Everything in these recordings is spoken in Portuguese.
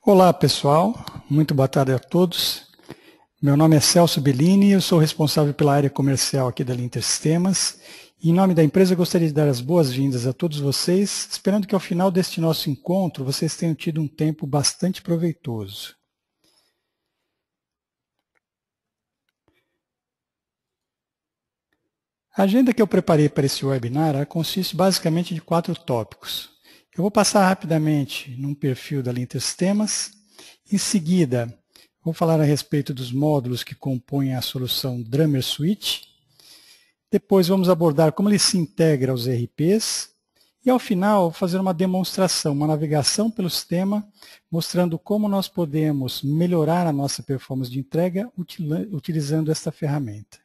Olá pessoal, muito boa tarde a todos. Meu nome é Celso Bellini, eu sou responsável pela área comercial aqui da Linter Sistemas. E em nome da empresa eu gostaria de dar as boas-vindas a todos vocês, esperando que ao final deste nosso encontro vocês tenham tido um tempo bastante proveitoso. A agenda que eu preparei para esse webinar consiste basicamente de 4 tópicos. Eu vou passar rapidamente num perfil da Linter Sistemas. Em seguida, vou falar a respeito dos módulos que compõem a solução Drummer Suite. Depois vamos abordar como ele se integra aos ERPs. E ao final, vou fazer uma demonstração, uma navegação pelo sistema, mostrando como nós podemos melhorar a nossa performance de entrega utilizando esta ferramenta.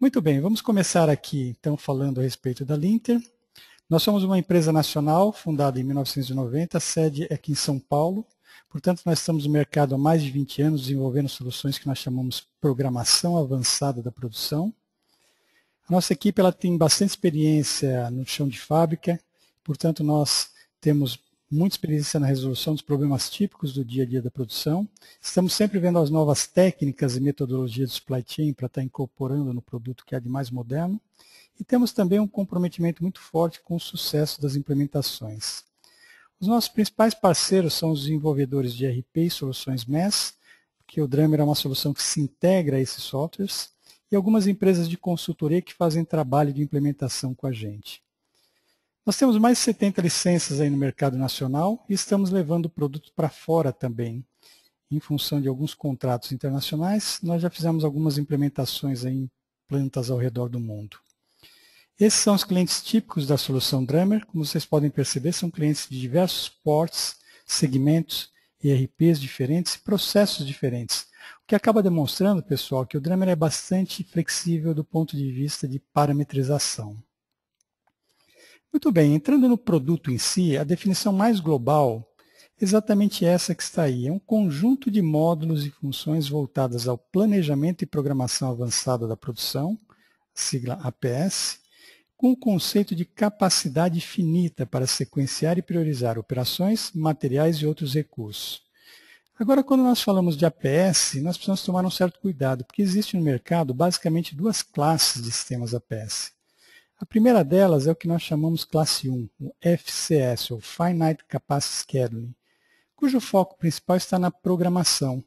Muito bem, vamos começar aqui então falando a respeito da Linter. Nós somos uma empresa nacional, fundada em 1990, sede aqui em São Paulo. Portanto, nós estamos no mercado há mais de 20 anos, desenvolvendo soluções que nós chamamos programação avançada da produção. A nossa equipe ela tem bastante experiência no chão de fábrica, portanto, nós temos muita experiência na resolução dos problemas típicos do dia a dia da produção. Estamos sempre vendo as novas técnicas e metodologias de supply chain para estar incorporando no produto que há de mais moderno. E temos também um comprometimento muito forte com o sucesso das implementações. Os nossos principais parceiros são os desenvolvedores de ERP e soluções MES, porque o Drummer é uma solução que se integra a esses softwares, e algumas empresas de consultoria que fazem trabalho de implementação com a gente. Nós temos mais de 70 licenças aí no mercado nacional e estamos levando o produto para fora também. Em função de alguns contratos internacionais, nós já fizemos algumas implementações aí em plantas ao redor do mundo. Esses são os clientes típicos da solução Drummer. Como vocês podem perceber, são clientes de diversos portes, segmentos, ERPs diferentes e processos diferentes. O que acaba demonstrando, pessoal, que o Drummer é bastante flexível do ponto de vista de parametrização. Muito bem, entrando no produto em si, a definição mais global é exatamente essa que está aí. É um conjunto de módulos e funções voltadas ao planejamento e programação avançada da produção, sigla APS, com o conceito de capacidade finita para sequenciar e priorizar operações, materiais e outros recursos. Agora, quando nós falamos de APS, nós precisamos tomar um certo cuidado, porque existe no mercado basicamente duas classes de sistemas APS. A primeira delas é o que nós chamamos classe 1, o FCS, ou Finite Capacity Scheduling, cujo foco principal está na programação.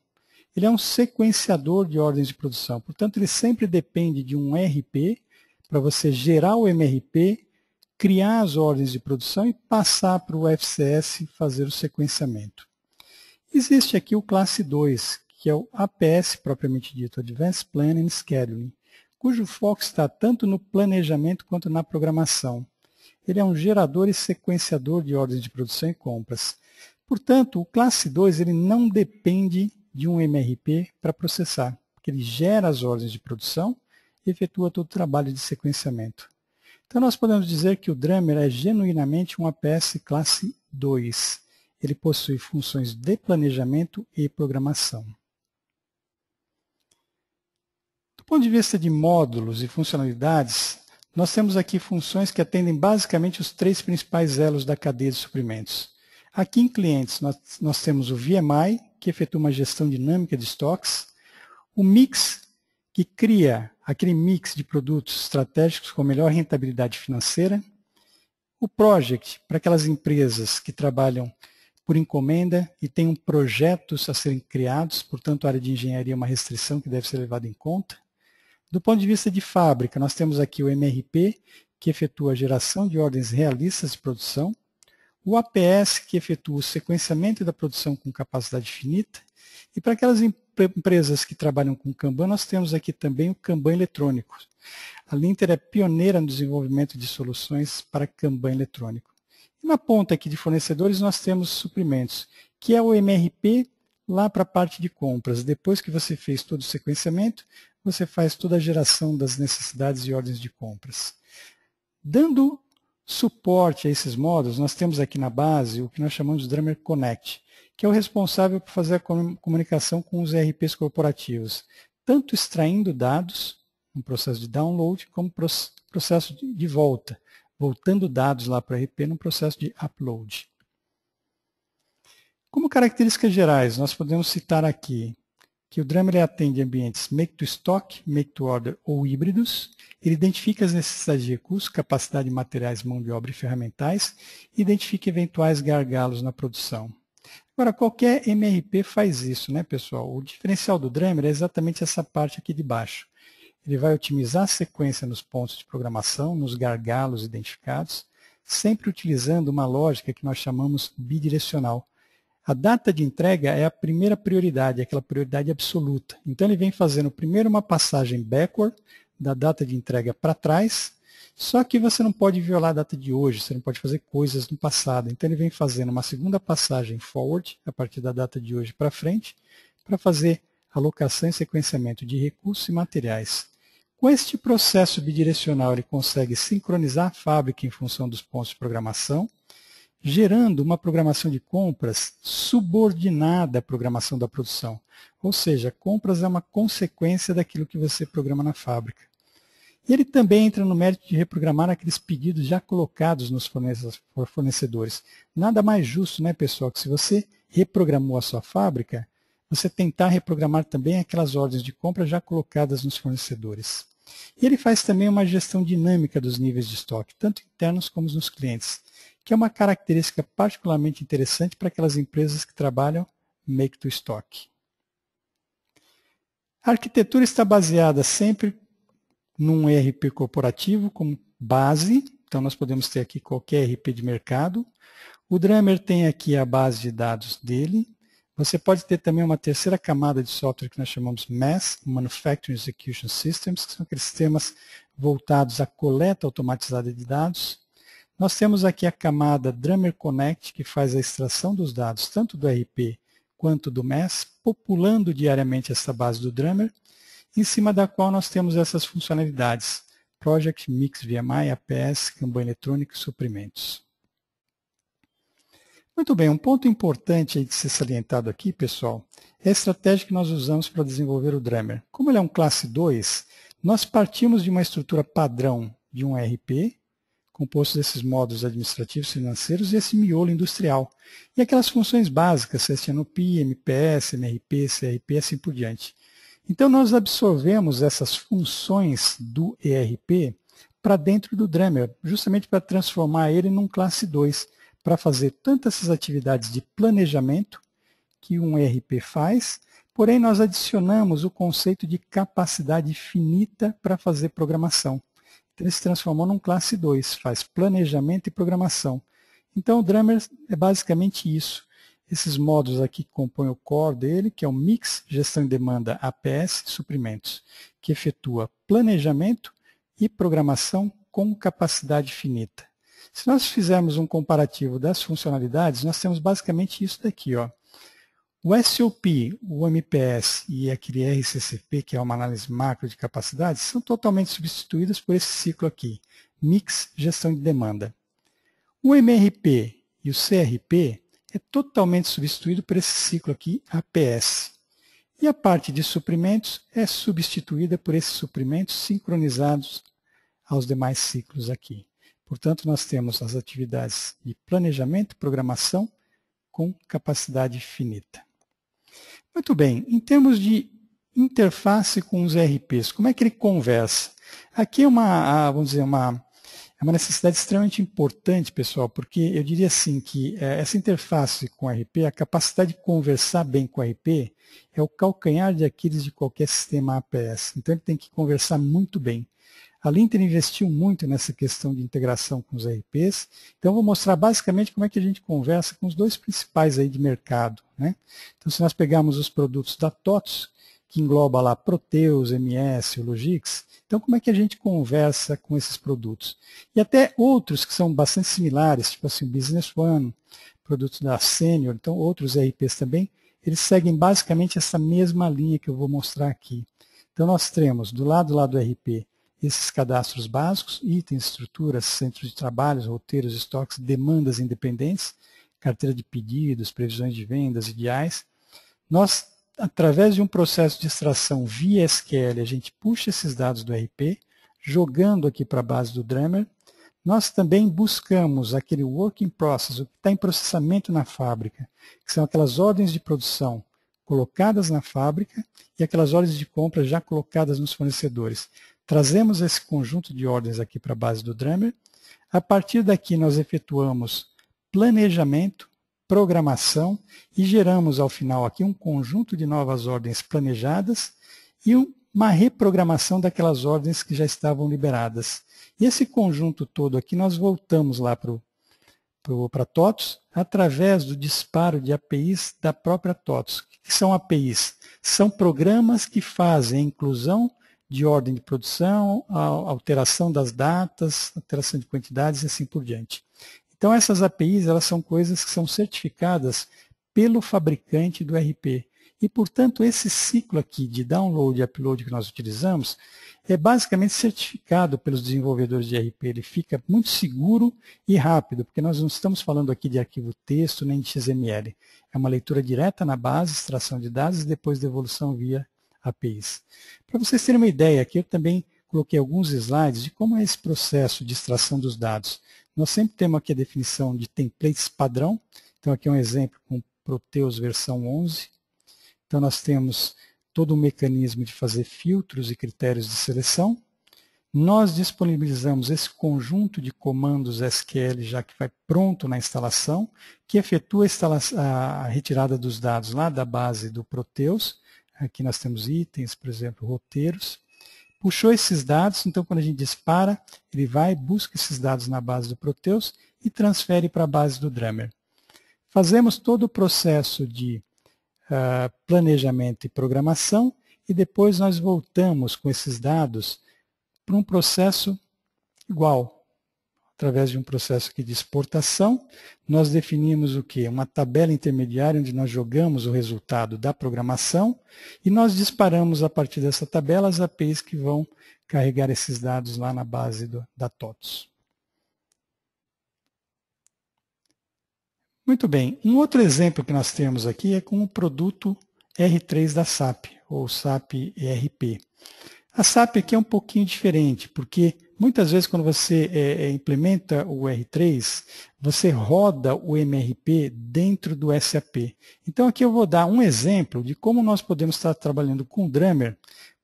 Ele é um sequenciador de ordens de produção, portanto, ele sempre depende de um RP para você gerar o MRP, criar as ordens de produção e passar para o FCS fazer o sequenciamento. Existe aqui o classe 2, que é o APS propriamente dito, Advanced Planning and Scheduling, cujo foco está tanto no planejamento quanto na programação. Ele é um gerador e sequenciador de ordens de produção e compras. Portanto, o classe 2 ele não depende de um MRP para processar, porque ele gera as ordens de produção e efetua todo o trabalho de sequenciamento. Então, nós podemos dizer que o Drummer é genuinamente um APS classe 2. Ele possui funções de planejamento e programação. Do ponto de vista de módulos e funcionalidades, nós temos aqui funções que atendem basicamente os 3 principais elos da cadeia de suprimentos. Aqui em clientes, nós temos o VMI, que efetua uma gestão dinâmica de estoques, o Mix, que cria aquele mix de produtos estratégicos com melhor rentabilidade financeira, o Project, para aquelas empresas que trabalham por encomenda e têm projetos a serem criados, portanto a área de engenharia é uma restrição que deve ser levada em conta. Do ponto de vista de fábrica, nós temos aqui o MRP, que efetua a geração de ordens realistas de produção, o APS, que efetua o sequenciamento da produção com capacidade finita, e para aquelas empresas que trabalham com Kanban, nós temos aqui também o Kanban eletrônico. A Linter é pioneira no desenvolvimento de soluções para Kanban eletrônico. E na ponta aqui de fornecedores nós temos suprimentos, que é o MRP lá para a parte de compras. Depois que você fez todo o sequenciamento, você faz toda a geração das necessidades e ordens de compras. Dando suporte a esses módulos, nós temos aqui na base o que nós chamamos de Drummer Connect, que é o responsável por fazer a comunicação com os ERPs corporativos, tanto extraindo dados, no processo de download, como processo de volta, voltando dados lá para o ERP no processo de upload. Como características gerais, nós podemos citar aqui que o Dremel atende ambientes make-to-stock, make-to-order ou híbridos. Ele identifica as necessidades de recursos, capacidade de materiais, mão de obra e ferramentais, e identifica eventuais gargalos na produção. Agora, qualquer MRP faz isso, né, pessoal? O diferencial do Dremel é exatamente essa parte aqui de baixo. Ele vai otimizar a sequência nos pontos de programação, nos gargalos identificados, sempre utilizando uma lógica que nós chamamos bidirecional. A data de entrega é a primeira prioridade, aquela prioridade absoluta. Então ele vem fazendo primeiro uma passagem backward, da data de entrega para trás, só que você não pode violar a data de hoje, você não pode fazer coisas no passado. Então ele vem fazendo uma segunda passagem forward, a partir da data de hoje para frente, para fazer alocação e sequenciamento de recursos e materiais. Com este processo bidirecional, ele consegue sincronizar a fábrica em função dos pontos de programação, gerando uma programação de compras subordinada à programação da produção. Ou seja, compras é uma consequência daquilo que você programa na fábrica. E ele também entra no mérito de reprogramar aqueles pedidos já colocados nos fornecedores. Nada mais justo, né, pessoal, que se você reprogramou a sua fábrica, você tentar reprogramar também aquelas ordens de compra já colocadas nos fornecedores. E ele faz também uma gestão dinâmica dos níveis de estoque, tanto internos como nos clientes, que é uma característica particularmente interessante para aquelas empresas que trabalham make to stock. A arquitetura está baseada sempre num ERP corporativo como base, então nós podemos ter aqui qualquer ERP de mercado. O Dremel tem aqui a base de dados dele. Você pode ter também uma terceira camada de software que nós chamamos MAS, Manufacturing Execution Systems, que são aqueles sistemas voltados à coleta automatizada de dados. Nós temos aqui a camada Dremel Connect, que faz a extração dos dados, tanto do ERP quanto do MES, populando diariamente essa base do Dremel, em cima da qual nós temos essas funcionalidades, Project, Mix, VMI, APS, Kanban eletrônico e suprimentos. Muito bem, um ponto importante aí de ser salientado aqui, pessoal, é a estratégia que nós usamos para desenvolver o Dremel. Como ele é um classe 2, nós partimos de uma estrutura padrão de um ERP, composto desses módulos administrativos e financeiros e esse miolo industrial. E aquelas funções básicas, SNOP, MPS, MRP, CRP, assim por diante. Então nós absorvemos essas funções do ERP para dentro do Dremel, justamente para transformar ele num classe 2, para fazer tantas essas atividades de planejamento que um ERP faz, porém nós adicionamos o conceito de capacidade finita para fazer programação. Então ele se transformou num classe 2, faz planejamento e programação. Então o Dremel é basicamente isso. Esses módulos aqui que compõem o core dele, que é o Mix, Gestão de Demanda, APS e Suprimentos, que efetua planejamento e programação com capacidade finita. Se nós fizermos um comparativo das funcionalidades, nós temos basicamente isso daqui, ó. O SOP, o MPS e aquele RCCP, que é uma análise macro de capacidades, são totalmente substituídas por esse ciclo aqui, Mix, Gestão de Demanda. O MRP e o CRP é totalmente substituído por esse ciclo aqui, APS. E a parte de suprimentos é substituída por esses suprimentos sincronizados aos demais ciclos aqui. Portanto, nós temos as atividades de planejamento e programação com capacidade finita. Muito bem, em termos de interface com os ERPs, como é que ele conversa? Aqui é vamos dizer, é uma necessidade extremamente importante, pessoal, porque eu diria assim que essa interface com o ERP, a capacidade de conversar bem com o ERP, é o calcanhar de Aquiles de qualquer sistema APS. Então ele tem que conversar muito bem. A Linter investiu muito nessa questão de integração com os ERPs, então eu vou mostrar basicamente como é que a gente conversa com os dois principais aí de mercado, né? Então se nós pegarmos os produtos da TOTS, que engloba lá Proteus, MS, o Logix, então como é que a gente conversa com esses produtos? E até outros que são bastante similares, tipo assim o Business One, produtos da Senior, então outros ERPs também, eles seguem basicamente essa mesma linha que eu vou mostrar aqui. Então nós temos do lado lá do ERP, esses cadastros básicos, itens, estruturas, centros de trabalhos, roteiros, estoques, demandas independentes, carteira de pedidos, previsões de vendas, ideais. Nós, através de um processo de extração via SQL, a gente puxa esses dados do ERP, jogando aqui para a base do Dremel. nós também buscamos aquele work in process, o que está em processamento na fábrica, que são aquelas ordens de produção colocadas na fábrica e aquelas ordens de compra já colocadas nos fornecedores. Trazemos esse conjunto de ordens aqui para a base do Drummer. A partir daqui nós efetuamos planejamento, programação e geramos ao final aqui um conjunto de novas ordens planejadas e uma reprogramação daquelas ordens que já estavam liberadas. E esse conjunto todo aqui nós voltamos lá para TOTOS através do disparo de APIs da própria TOTOS. O que são APIs? São programas que fazem a inclusão de ordem de produção, a alteração das datas, alteração de quantidades e assim por diante. Então essas APIs elas são coisas que são certificadas pelo fabricante do RP. E, portanto, esse ciclo aqui de download e upload que nós utilizamos é basicamente certificado pelos desenvolvedores de RP. Ele fica muito seguro e rápido, porque nós não estamos falando aqui de arquivo texto nem de XML. É uma leitura direta na base, extração de dados e depois devolução via APIs. Para vocês terem uma ideia, aqui eu também coloquei alguns slides de como é esse processo de extração dos dados. Nós sempre temos aqui a definição de templates padrão. Então, aqui é um exemplo com Proteus versão 11. Então, nós temos todo um mecanismo de fazer filtros e critérios de seleção. Nós disponibilizamos esse conjunto de comandos SQL já que vai pronto na instalação, que efetua a retirada dos dados lá da base do Proteus. Aqui nós temos itens, por exemplo, roteiros. Puxou esses dados, então quando a gente dispara, ele vai, busca esses dados na base do Proteus e transfere para a base do Drummer. Fazemos todo o processo de planejamento e programação e depois nós voltamos com esses dados para um processo igual. Através de um processo aqui de exportação, nós definimos o quê? Uma tabela intermediária onde nós jogamos o resultado da programação e nós disparamos a partir dessa tabela as APIs que vão carregar esses dados lá na base da TOTOS. Muito bem, um outro exemplo que nós temos aqui é com o produto R3 da SAP, ou SAP ERP. A SAP aqui é um pouquinho diferente, porque muitas vezes quando você implementa o R3, você roda o MRP dentro do SAP. Então aqui eu vou dar um exemplo de como nós podemos estar trabalhando com o Drummer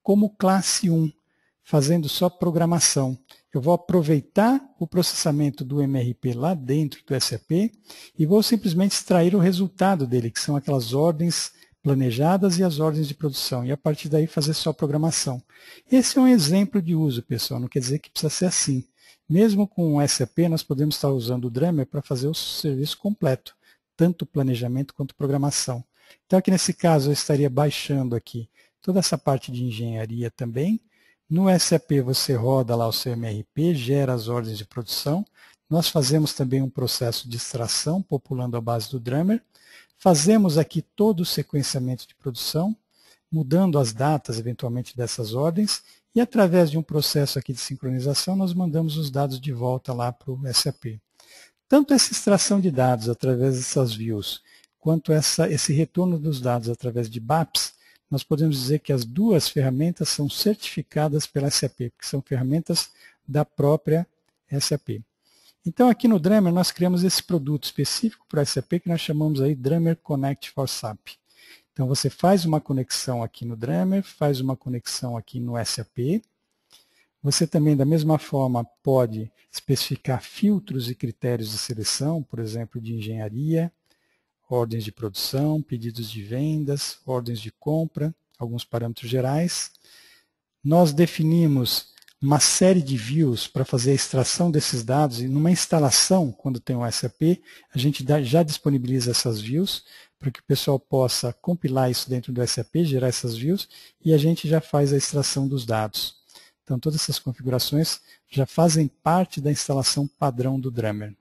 como classe 1, fazendo só programação. Eu vou aproveitar o processamento do MRP lá dentro do SAP e vou simplesmente extrair o resultado dele, que são aquelas ordens planejadas e as ordens de produção, e a partir daí fazer só programação. Esse é um exemplo de uso, pessoal, não quer dizer que precisa ser assim. Mesmo com o SAP, nós podemos estar usando o Drummer para fazer o serviço completo, tanto planejamento quanto programação. Então, aqui nesse caso, eu estaria baixando aqui toda essa parte de engenharia também. No SAP você roda lá o seu MRP, gera as ordens de produção. Nós fazemos também um processo de extração, populando a base do Drummer. Fazemos aqui todo o sequenciamento de produção, mudando as datas, eventualmente, dessas ordens. E através de um processo aqui de sincronização, nós mandamos os dados de volta lá para o SAP. Tanto essa extração de dados através dessas views, quanto esse retorno dos dados através de BAPs, nós podemos dizer que as duas ferramentas são certificadas pela SAP, porque são ferramentas da própria SAP. Então aqui no Drummer nós criamos esse produto específico para a SAP que nós chamamos aí Drummer Connect for SAP. Então você faz uma conexão aqui no Drummer, faz uma conexão aqui no SAP. Você também da mesma forma pode especificar filtros e critérios de seleção, por exemplo, de engenharia, ordens de produção, pedidos de vendas, ordens de compra, alguns parâmetros gerais. Nós definimos uma série de views para fazer a extração desses dados e numa instalação, quando tem um SAP, a gente já disponibiliza essas views para que o pessoal possa compilar isso dentro do SAP, gerar essas views e a gente já faz a extração dos dados. Então todas essas configurações já fazem parte da instalação padrão do Drummer.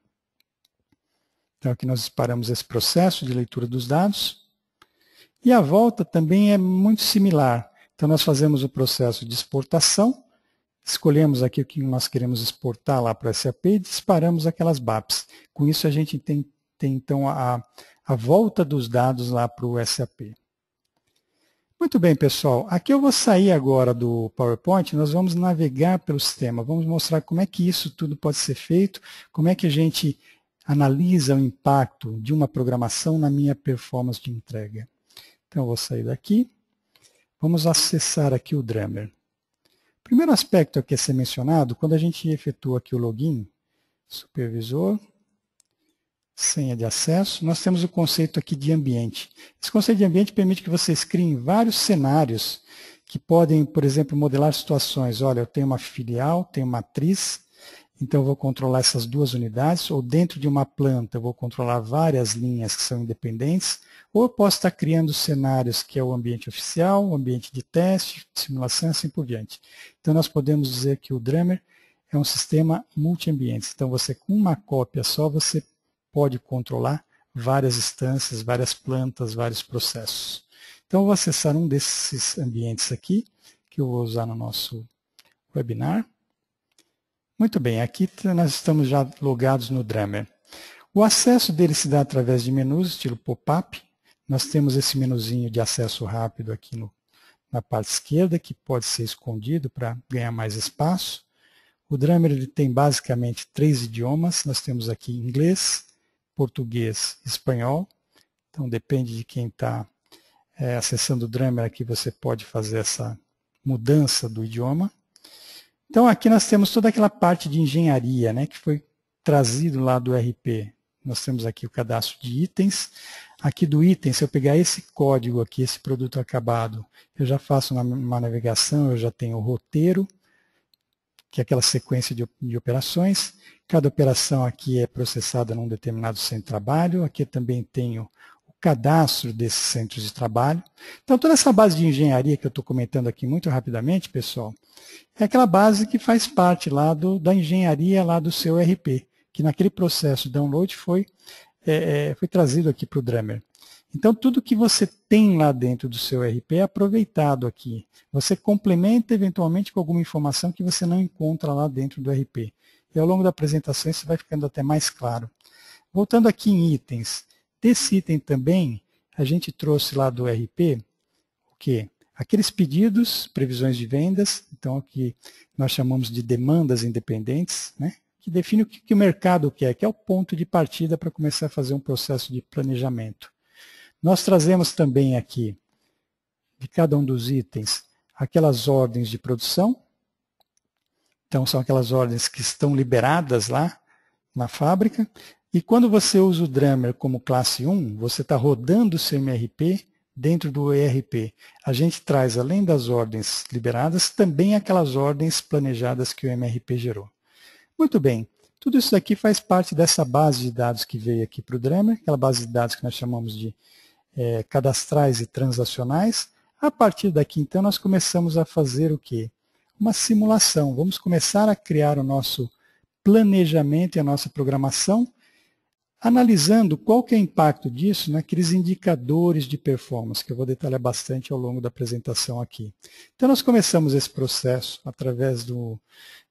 Então aqui nós disparamos esse processo de leitura dos dados. E a volta também é muito similar. Então nós fazemos o processo de exportação, escolhemos aqui o que nós queremos exportar lá para o SAP e disparamos aquelas BAPs. Com isso a gente tem então a volta dos dados lá para o SAP. Muito bem, pessoal. Aqui eu vou sair agora do PowerPoint, nós vamos navegar pelo sistema, vamos mostrar como é que isso tudo pode ser feito, como é que a gente analisa o impacto de uma programação na minha performance de entrega. Então eu vou sair daqui, vamos acessar aqui o Drummer. O primeiro aspecto aqui a ser mencionado, quando a gente efetua aqui o login, supervisor, senha de acesso, nós temos o conceito aqui de ambiente. Esse conceito de ambiente permite que vocês criem vários cenários que podem, por exemplo, modelar situações. Olha, eu tenho uma filial, tenho uma matriz, então eu vou controlar essas duas unidades, ou dentro de uma planta eu vou controlar várias linhas que são independentes, ou eu posso estar criando cenários que é o ambiente oficial, o ambiente de teste, simulação e assim por diante. Então nós podemos dizer que o Drummer é um sistema multi-ambientes. Então você com uma cópia só, você pode controlar várias instâncias, várias plantas, vários processos. Então, eu vou acessar um desses ambientes aqui, que eu vou usar no nosso webinar. Muito bem, aqui nós estamos já logados no Drummer. O acesso dele se dá através de menus, estilo pop-up. Nós temos esse menuzinho de acesso rápido aqui na parte esquerda, que pode ser escondido para ganhar mais espaço. O Drummer ele tem basicamente 3 idiomas. Nós temos aqui inglês, português e espanhol. Então depende de quem está acessando o Drummer aqui, você pode fazer essa mudança do idioma. Então aqui nós temos toda aquela parte de engenharia, né, que foi trazido lá do RP. Nós temos aqui o cadastro de itens. Aqui do item, se eu pegar esse código aqui, esse produto acabado, eu já faço uma navegação, eu já tenho o roteiro, que é aquela sequência de operações. Cada operação aqui é processada num determinado centro de trabalho. Aqui também tenho o cadastro desses centros de trabalho. Então, toda essa base de engenharia que eu estou comentando aqui muito rapidamente, pessoal, é aquela base que faz parte lá da engenharia lá do seu RP, que naquele processo de download foi trazido aqui para o Drummer. Então, tudo que você tem lá dentro do seu RP é aproveitado aqui. Você complementa eventualmente com alguma informação que você não encontra lá dentro do RP. E ao longo da apresentação isso vai ficando até mais claro. Voltando aqui em itens, desse item também a gente trouxe lá do RP o quê? Aqueles pedidos, previsões de vendas, então aqui nós chamamos de demandas independentes, né? Que define o que o mercado quer, que é o ponto de partida para começar a fazer um processo de planejamento. Nós trazemos também aqui, de cada um dos itens, aquelas ordens de produção. Então, são aquelas ordens que estão liberadas lá na fábrica. E quando você usa o Drummer como classe 1, você está rodando o seu MRP dentro do ERP. A gente traz, além das ordens liberadas, também aquelas ordens planejadas que o MRP gerou. Muito bem. Tudo isso aqui faz parte dessa base de dados que veio aqui para o Drummer, aquela base de dados que nós chamamos de cadastrais e transacionais. A partir daqui, então, nós começamos a fazer o quê? Uma simulação. Vamos começar a criar o nosso planejamento e a nossa programação, analisando qual que é o impacto disso naqueles indicadores de performance, que eu vou detalhar bastante ao longo da apresentação aqui. Então, nós começamos esse processo através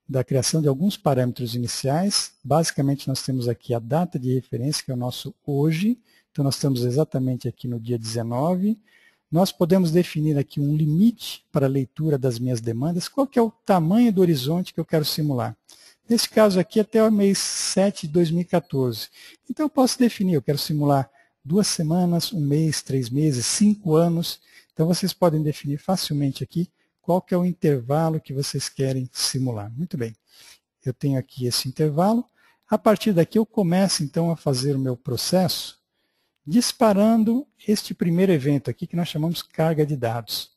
da criação de alguns parâmetros iniciais. Basicamente, nós temos aqui a data de referência, que é o nosso hoje. Então, nós estamos exatamente aqui no dia 19. Nós podemos definir aqui um limite para a leitura das minhas demandas. Qual que é o tamanho do horizonte que eu quero simular? Nesse caso aqui, até o mês 7 de 2014. Então, eu posso definir, eu quero simular 2 semanas, 1 mês, 3 meses, 5 anos. Então, vocês podem definir facilmente aqui qual que é o intervalo que vocês querem simular. Muito bem. Eu tenho aqui esse intervalo. A partir daqui, eu começo, então, a fazer o meu processo disparando este primeiro evento aqui, que nós chamamos carga de dados.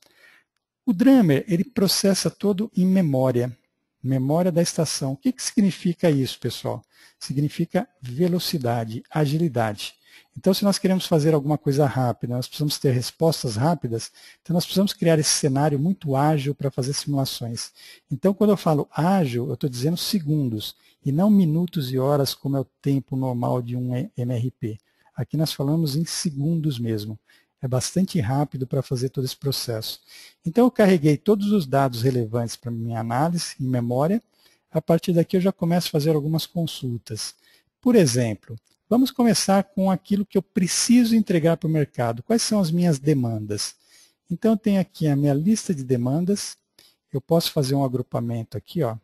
O Drummer, ele processa todo em memória da estação. O que significa isso, pessoal? Significa velocidade, agilidade. Então, se nós queremos fazer alguma coisa rápida, nós precisamos ter respostas rápidas, então nós precisamos criar esse cenário muito ágil para fazer simulações. Então, quando eu falo ágil, eu estou dizendo segundos, e não minutos e horas, como é o tempo normal de um MRP. Aqui nós falamos em segundos mesmo. É bastante rápido para fazer todo esse processo. Então, eu carreguei todos os dados relevantes para a minha análise em memória. A partir daqui, eu já começo a fazer algumas consultas. Por exemplo, vamos começar com aquilo que eu preciso entregar para o mercado. Quais são as minhas demandas? Então, eu tenho aqui a minha lista de demandas. Eu posso fazer um agrupamento aqui, ó.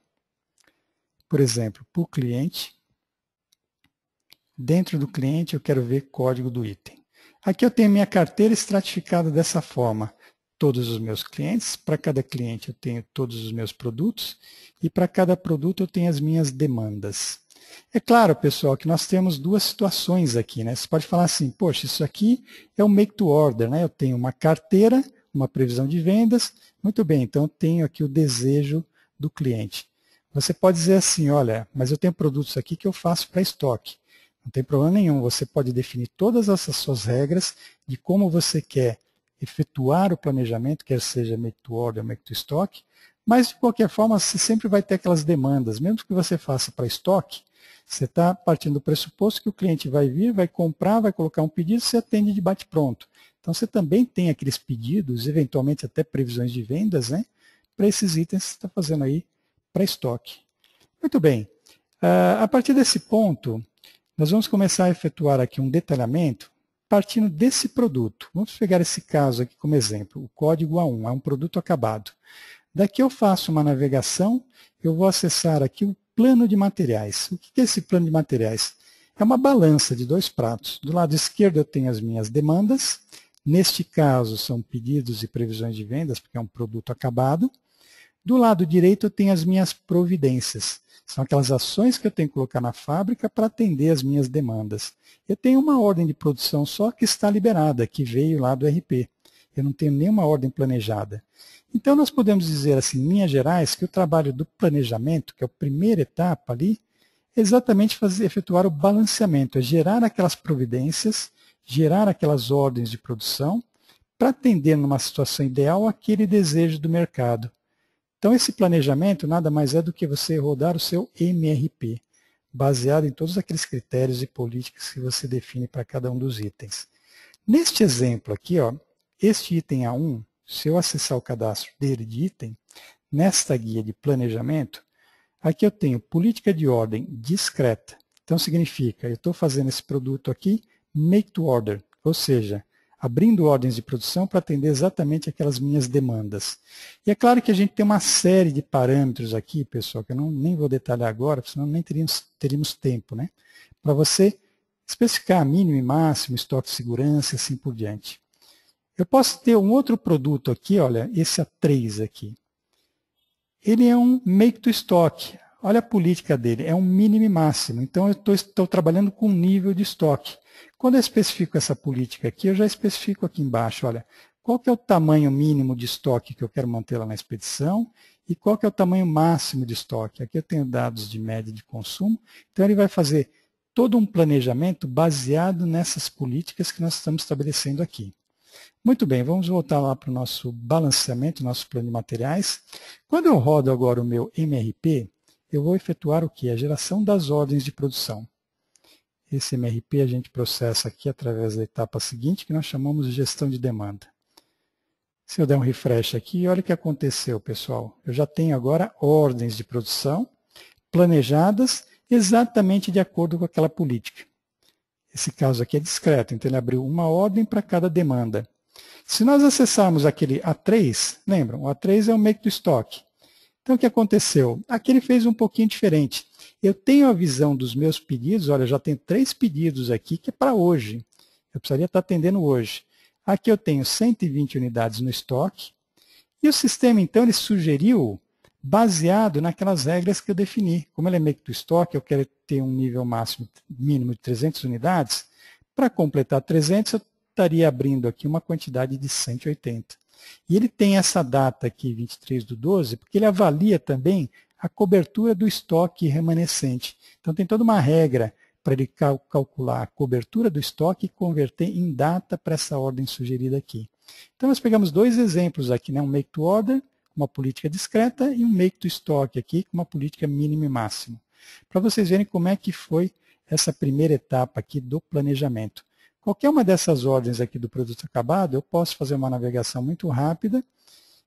Por exemplo, por cliente. Dentro do cliente, eu quero ver código do item. Aqui eu tenho minha carteira estratificada dessa forma. Todos os meus clientes, para cada cliente eu tenho todos os meus produtos e para cada produto eu tenho as minhas demandas. É claro, pessoal, que nós temos duas situações aqui, né? Você pode falar assim, poxa, isso aqui é um make to order, né? Eu tenho uma carteira, uma previsão de vendas, muito bem, então eu tenho aqui o desejo do cliente. Você pode dizer assim, olha, mas eu tenho produtos aqui que eu faço para estoque. Não tem problema nenhum, você pode definir todas essas suas regras de como você quer efetuar o planejamento, quer seja make to order ou make to stock, mas de qualquer forma você sempre vai ter aquelas demandas, mesmo que você faça para estoque, você está partindo do pressuposto que o cliente vai vir, vai comprar, vai colocar um pedido, você atende de bate-pronto. Então você também tem aqueles pedidos, eventualmente até previsões de vendas, né, para esses itens que você está fazendo aí para estoque. Muito bem, a partir desse ponto, nós vamos começar a efetuar aqui um detalhamento partindo desse produto. Vamos pegar esse caso aqui como exemplo, o código A1, é um produto acabado. Daqui eu faço uma navegação, eu vou acessar aqui o plano de materiais. O que é esse plano de materiais? É uma balança de dois pratos. Do lado esquerdo eu tenho as minhas demandas, neste caso são pedidos e previsões de vendas, porque é um produto acabado. Do lado direito eu tenho as minhas providências. São aquelas ações que eu tenho que colocar na fábrica para atender as minhas demandas. Eu tenho uma ordem de produção só que está liberada, que veio lá do RP. Eu não tenho nenhuma ordem planejada. Então nós podemos dizer assim, em linhas gerais, que o trabalho do planejamento, que é a primeira etapa ali, é exatamente efetuar o balanceamento, é gerar aquelas providências, gerar aquelas ordens de produção, para atender numa situação ideal aquele desejo do mercado. Então, esse planejamento nada mais é do que você rodar o seu MRP, baseado em todos aqueles critérios e políticas que você define para cada um dos itens. Neste exemplo aqui, ó, este item A1, se eu acessar o cadastro dele de item, nesta guia de planejamento, aqui eu tenho política de ordem discreta. Então, significa, eu estou fazendo esse produto aqui, make to order, ou seja, abrindo ordens de produção para atender exatamente aquelas minhas demandas. E é claro que a gente tem uma série de parâmetros aqui, pessoal, que eu nem vou detalhar agora, senão nem teríamos tempo, né? Para você especificar mínimo e máximo, estoque de segurança e assim por diante. Eu posso ter um outro produto aqui, olha, esse A3 aqui. Ele é um make to stock. Olha a política dele, é um mínimo e máximo. Então, eu estou trabalhando com nível de estoque. Quando eu especifico essa política aqui, eu já especifico aqui embaixo, olha, qual que é o tamanho mínimo de estoque que eu quero manter lá na expedição e qual que é o tamanho máximo de estoque. Aqui eu tenho dados de média de consumo. Então, ele vai fazer todo um planejamento baseado nessas políticas que nós estamos estabelecendo aqui. Muito bem, vamos voltar lá para o nosso balanceamento, nosso plano de materiais. Quando eu rodo agora o meu MRP, eu vou efetuar o quê? A geração das ordens de produção. Esse MRP a gente processa aqui através da etapa seguinte, que nós chamamos de gestão de demanda. Se eu der um refresh aqui, olha o que aconteceu, pessoal. Eu já tenho agora ordens de produção planejadas exatamente de acordo com aquela política. Esse caso aqui é discreto, então ele abriu uma ordem para cada demanda. Se nós acessarmos aquele A3, lembram, o A3 é o make to stock. Então, o que aconteceu? Aqui ele fez um pouquinho diferente. Eu tenho a visão dos meus pedidos, olha, eu já tenho 3 pedidos aqui que é para hoje. Eu precisaria estar atendendo hoje. Aqui eu tenho 120 unidades no estoque. E o sistema, então, ele sugeriu, baseado naquelas regras que eu defini. Como ele é make to stock, eu quero ter um nível mínimo de 300 unidades. Para completar 300, eu estaria abrindo aqui uma quantidade de 180. E ele tem essa data aqui, 23/12, porque ele avalia também a cobertura do estoque remanescente. Então tem toda uma regra para ele calcular a cobertura do estoque e converter em data para essa ordem sugerida aqui. Então nós pegamos 2 exemplos aqui, né? Um make to order, uma política discreta, e um make to stock aqui, com uma política mínima e máxima. Para vocês verem como é que foi essa primeira etapa aqui do planejamento. Qualquer uma dessas ordens aqui do produto acabado, eu posso fazer uma navegação muito rápida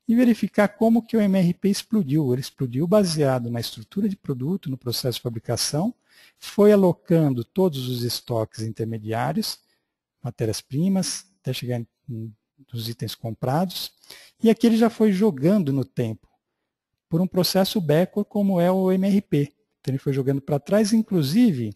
e verificar como que o MRP explodiu. Ele explodiu baseado na estrutura de produto, no processo de fabricação, foi alocando todos os estoques intermediários, matérias-primas, até chegar em dos itens comprados, e aqui ele já foi jogando no tempo, por um processo backward como é o MRP. Então ele foi jogando para trás, inclusive,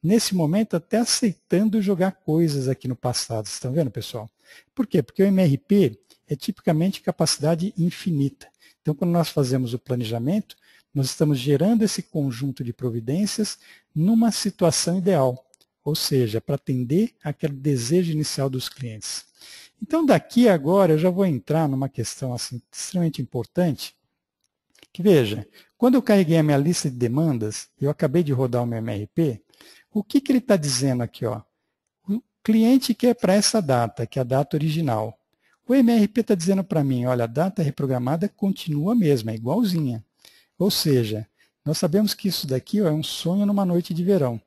nesse momento, até aceitando jogar coisas aqui no passado. Vocês estão vendo, pessoal? Por quê? Porque o MRP é tipicamente capacidade infinita. Então, quando nós fazemos o planejamento, nós estamos gerando esse conjunto de providências numa situação ideal, ou seja, para atender aquele desejo inicial dos clientes. Então, daqui agora, eu já vou entrar numa questão assim, extremamente importante, que veja, quando eu carreguei a minha lista de demandas, eu acabei de rodar o meu MRP, o que ele está dizendo aqui? Ó? O cliente quer para essa data, que é a data original. O MRP está dizendo para mim, olha, a data reprogramada continua a mesma, é igualzinha. Ou seja, nós sabemos que isso daqui ó, é um sonho numa noite de verão.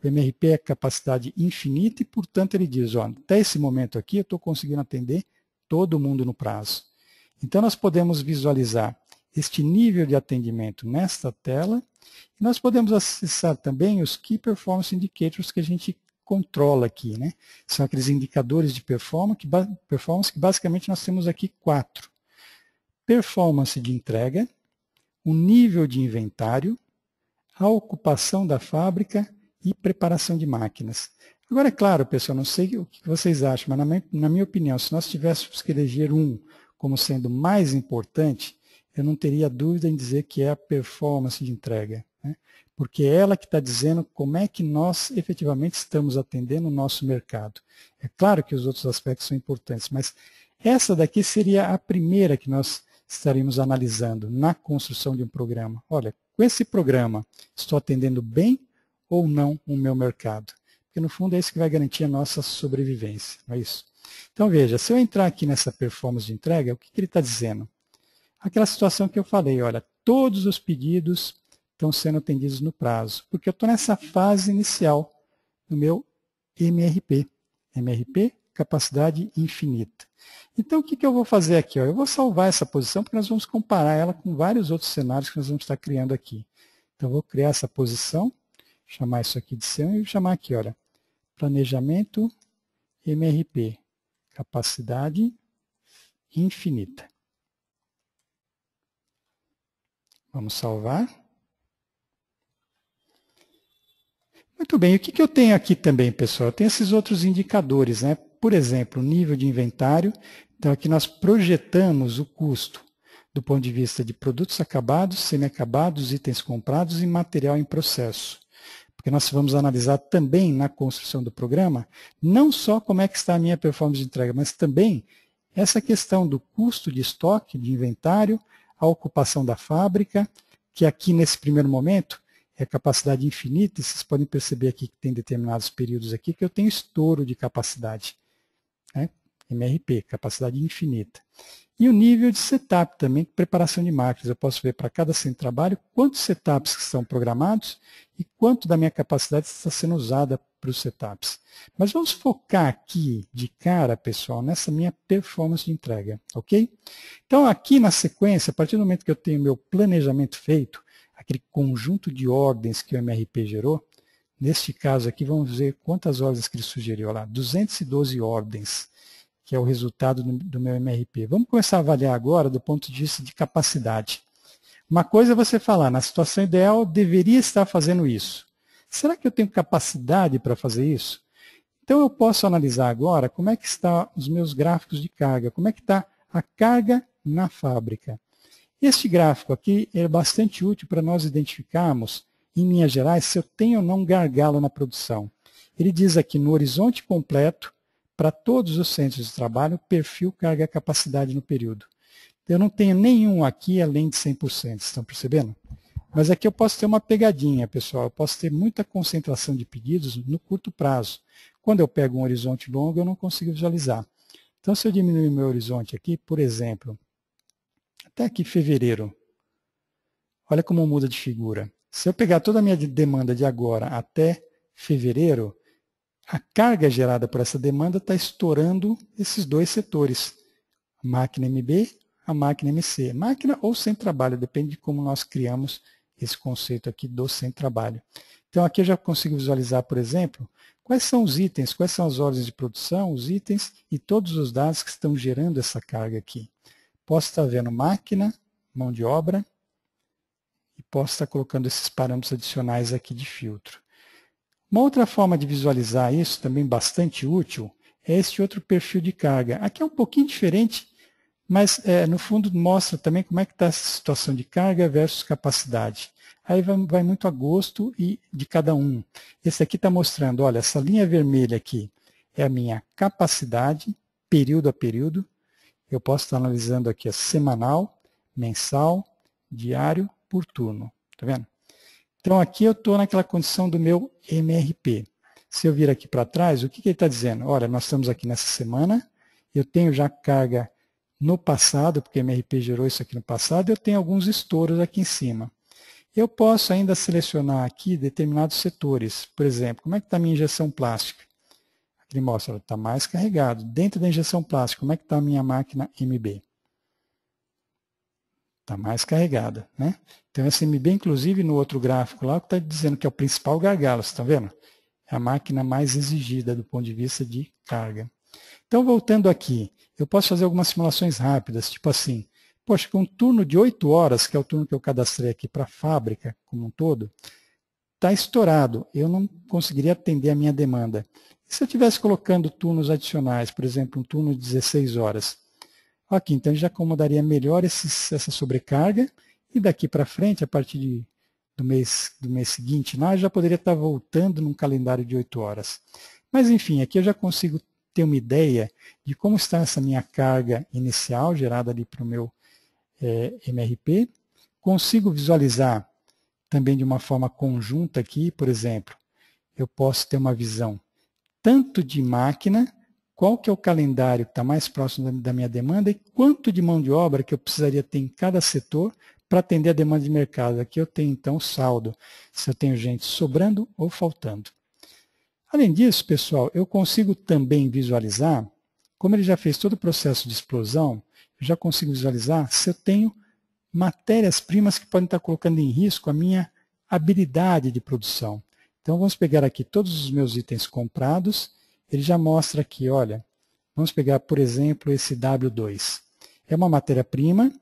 O MRP é capacidade infinita e, portanto, ele diz, ó, até esse momento aqui eu estou conseguindo atender todo mundo no prazo. Então, nós podemos visualizar este nível de atendimento nesta tela. E nós podemos acessar também os Key Performance Indicators que a gente controla aqui. Né? São aqueles indicadores de performance que basicamente nós temos aqui 4. Performance de entrega, o nível de inventário, a ocupação da fábrica e preparação de máquinas. Agora, é claro, pessoal, não sei o que vocês acham, mas na minha opinião, se nós tivéssemos que eleger um como sendo mais importante, eu não teria dúvida em dizer que é a performance de entrega, né? Porque é ela que está dizendo como é que nós efetivamente estamos atendendo o nosso mercado. É claro que os outros aspectos são importantes, mas essa daqui seria a primeira que nós estaríamos analisando na construção de um programa. Olha, com esse programa, estou atendendo bem ou não o meu mercado? Porque no fundo é isso que vai garantir a nossa sobrevivência, não é isso? Então veja, se eu entrar aqui nessa performance de entrega, o que ele está dizendo? Aquela situação que eu falei, olha, todos os pedidos estão sendo atendidos no prazo, porque eu estou nessa fase inicial do meu MRP. MRP, capacidade infinita. Então, o que eu vou fazer aqui? Ó? Eu vou salvar essa posição, porque nós vamos comparar ela com vários outros cenários que nós vamos estar criando aqui. Então, eu vou criar essa posição, chamar isso aqui de C1 e chamar aqui, olha, planejamento MRP, capacidade infinita. Vamos salvar. Muito bem, o que eu tenho aqui também, pessoal? Eu tenho esses outros indicadores, né? Por exemplo, o nível de inventário. Então, aqui nós projetamos o custo do ponto de vista de produtos acabados, semi-acabados, itens comprados e material em processo. Porque nós vamos analisar também na construção do programa, não só como é que está a minha performance de entrega, mas também essa questão do custo de estoque, de inventário, a ocupação da fábrica, que aqui nesse primeiro momento é capacidade infinita, e vocês podem perceber aqui que tem determinados períodos aqui que eu tenho estouro de capacidade, né? MRP, capacidade infinita. E o nível de setup também, preparação de máquinas. Eu posso ver para cada centro de trabalho quantos setups que estão programados e quanto da minha capacidade está sendo usada para os setups. Mas vamos focar aqui de cara, pessoal, nessa minha performance de entrega, ok? Então aqui na sequência, a partir do momento que eu tenho meu planejamento feito, aquele conjunto de ordens que o MRP gerou, neste caso aqui vamos ver quantas ordens que ele sugeriu lá, 212 ordens, que é o resultado do meu MRP. Vamos começar a avaliar agora do ponto de vista de capacidade. Uma coisa é você falar, na situação ideal, eu deveria estar fazendo isso. Será que eu tenho capacidade para fazer isso? Então eu posso analisar agora como é que estão os meus gráficos de carga, como é que está a carga na fábrica. Este gráfico aqui é bastante útil para nós identificarmos, em linhas gerais, se eu tenho ou não gargalo na produção. Ele diz aqui no horizonte completo, para todos os centros de trabalho, perfil carga-capacidade no período. Eu não tenho nenhum aqui além de 100%, estão percebendo? Mas aqui eu posso ter uma pegadinha, pessoal. Eu posso ter muita concentração de pedidos no curto prazo. Quando eu pego um horizonte longo, eu não consigo visualizar. Então, se eu diminuir o meu horizonte aqui, por exemplo, até aqui fevereiro, olha como muda de figura. Se eu pegar toda a minha demanda de agora até fevereiro, a carga gerada por essa demanda está estourando esses dois setores, a máquina MB, a máquina MC. Máquina ou sem trabalho, depende de como nós criamos esse conceito aqui do sem trabalho. Então aqui eu já consigo visualizar, por exemplo, quais são os itens, quais são as ordens de produção, os itens e todos os dados que estão gerando essa carga aqui. Posso estar vendo máquina, mão de obra, e posso estar colocando esses parâmetros adicionais aqui de filtro. Uma outra forma de visualizar isso, também bastante útil, é este outro perfil de carga. Aqui é um pouquinho diferente, mas no fundo mostra também como é que está essa situação de carga versus capacidade. Aí vai muito a gosto de cada um. Esse aqui está mostrando, olha, essa linha vermelha aqui é a minha capacidade, período a período. Eu posso estar analisando aqui a semanal, mensal, diário, por turno. Está vendo? Então aqui eu estou naquela condição do meu MRP. Se eu vir aqui para trás, o que ele está dizendo? Olha, nós estamos aqui nessa semana, eu tenho já carga no passado, porque o MRP gerou isso aqui no passado, eu tenho alguns estouros aqui em cima. Eu posso ainda selecionar aqui determinados setores. Por exemplo, como é que está a minha injeção plástica? Aqui ele mostra, está mais carregado. Dentro da injeção plástica, como é que está a minha máquina MB? Está mais carregada, né? Então, essa MB, inclusive, no outro gráfico lá, está dizendo que é o principal gargalo, você está vendo? É a máquina mais exigida do ponto de vista de carga. Então, voltando aqui, eu posso fazer algumas simulações rápidas, tipo assim, poxa, com um turno de 8 horas, que é o turno que eu cadastrei aqui para a fábrica como um todo, está estourado, eu não conseguiria atender a minha demanda. E se eu estivesse colocando turnos adicionais, por exemplo, um turno de 16 horas, aqui, então, já acomodaria melhor essa sobrecarga, e daqui para frente, a partir do mês seguinte, eu já poderia estar voltando num calendário de 8 horas. Mas, enfim, aqui eu já consigo ter uma ideia de como está essa minha carga inicial, gerada ali para o meu MRP. Consigo visualizar também de uma forma conjunta aqui, por exemplo, eu posso ter uma visão tanto de máquina, qual que é o calendário que está mais próximo da minha demanda e quanto de mão de obra que eu precisaria ter em cada setor para atender a demanda de mercado. Aqui eu tenho, então, saldo, se eu tenho gente sobrando ou faltando. Além disso, pessoal, eu consigo também visualizar, como ele já fez todo o processo de explosão, eu já consigo visualizar se eu tenho matérias-primas que podem estar colocando em risco a minha habilidade de produção. Então, vamos pegar aqui todos os meus itens comprados. Ele já mostra aqui, olha, vamos pegar, por exemplo, esse W2. É uma matéria-prima,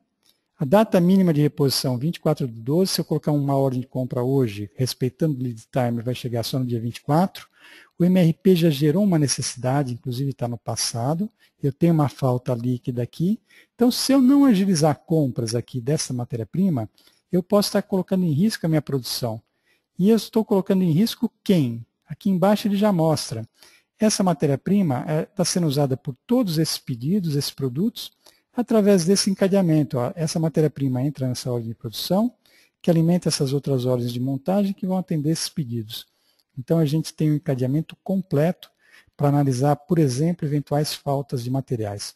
a data mínima de reposição 24/12, se eu colocar uma ordem de compra hoje, respeitando o lead time, vai chegar só no dia 24. O MRP já gerou uma necessidade, inclusive está no passado, eu tenho uma falta líquida aqui. Então, se eu não agilizar compras aqui dessa matéria-prima, eu posso estar colocando em risco a minha produção. E eu estou colocando em risco quem? Aqui embaixo ele já mostra. Essa matéria-prima está sendo usada por todos esses pedidos, esses produtos, através desse encadeamento. Ó. Essa matéria-prima entra nessa ordem de produção, que alimenta essas outras ordens de montagem que vão atender esses pedidos. Então, a gente tem um encadeamento completo para analisar, por exemplo, eventuais faltas de materiais.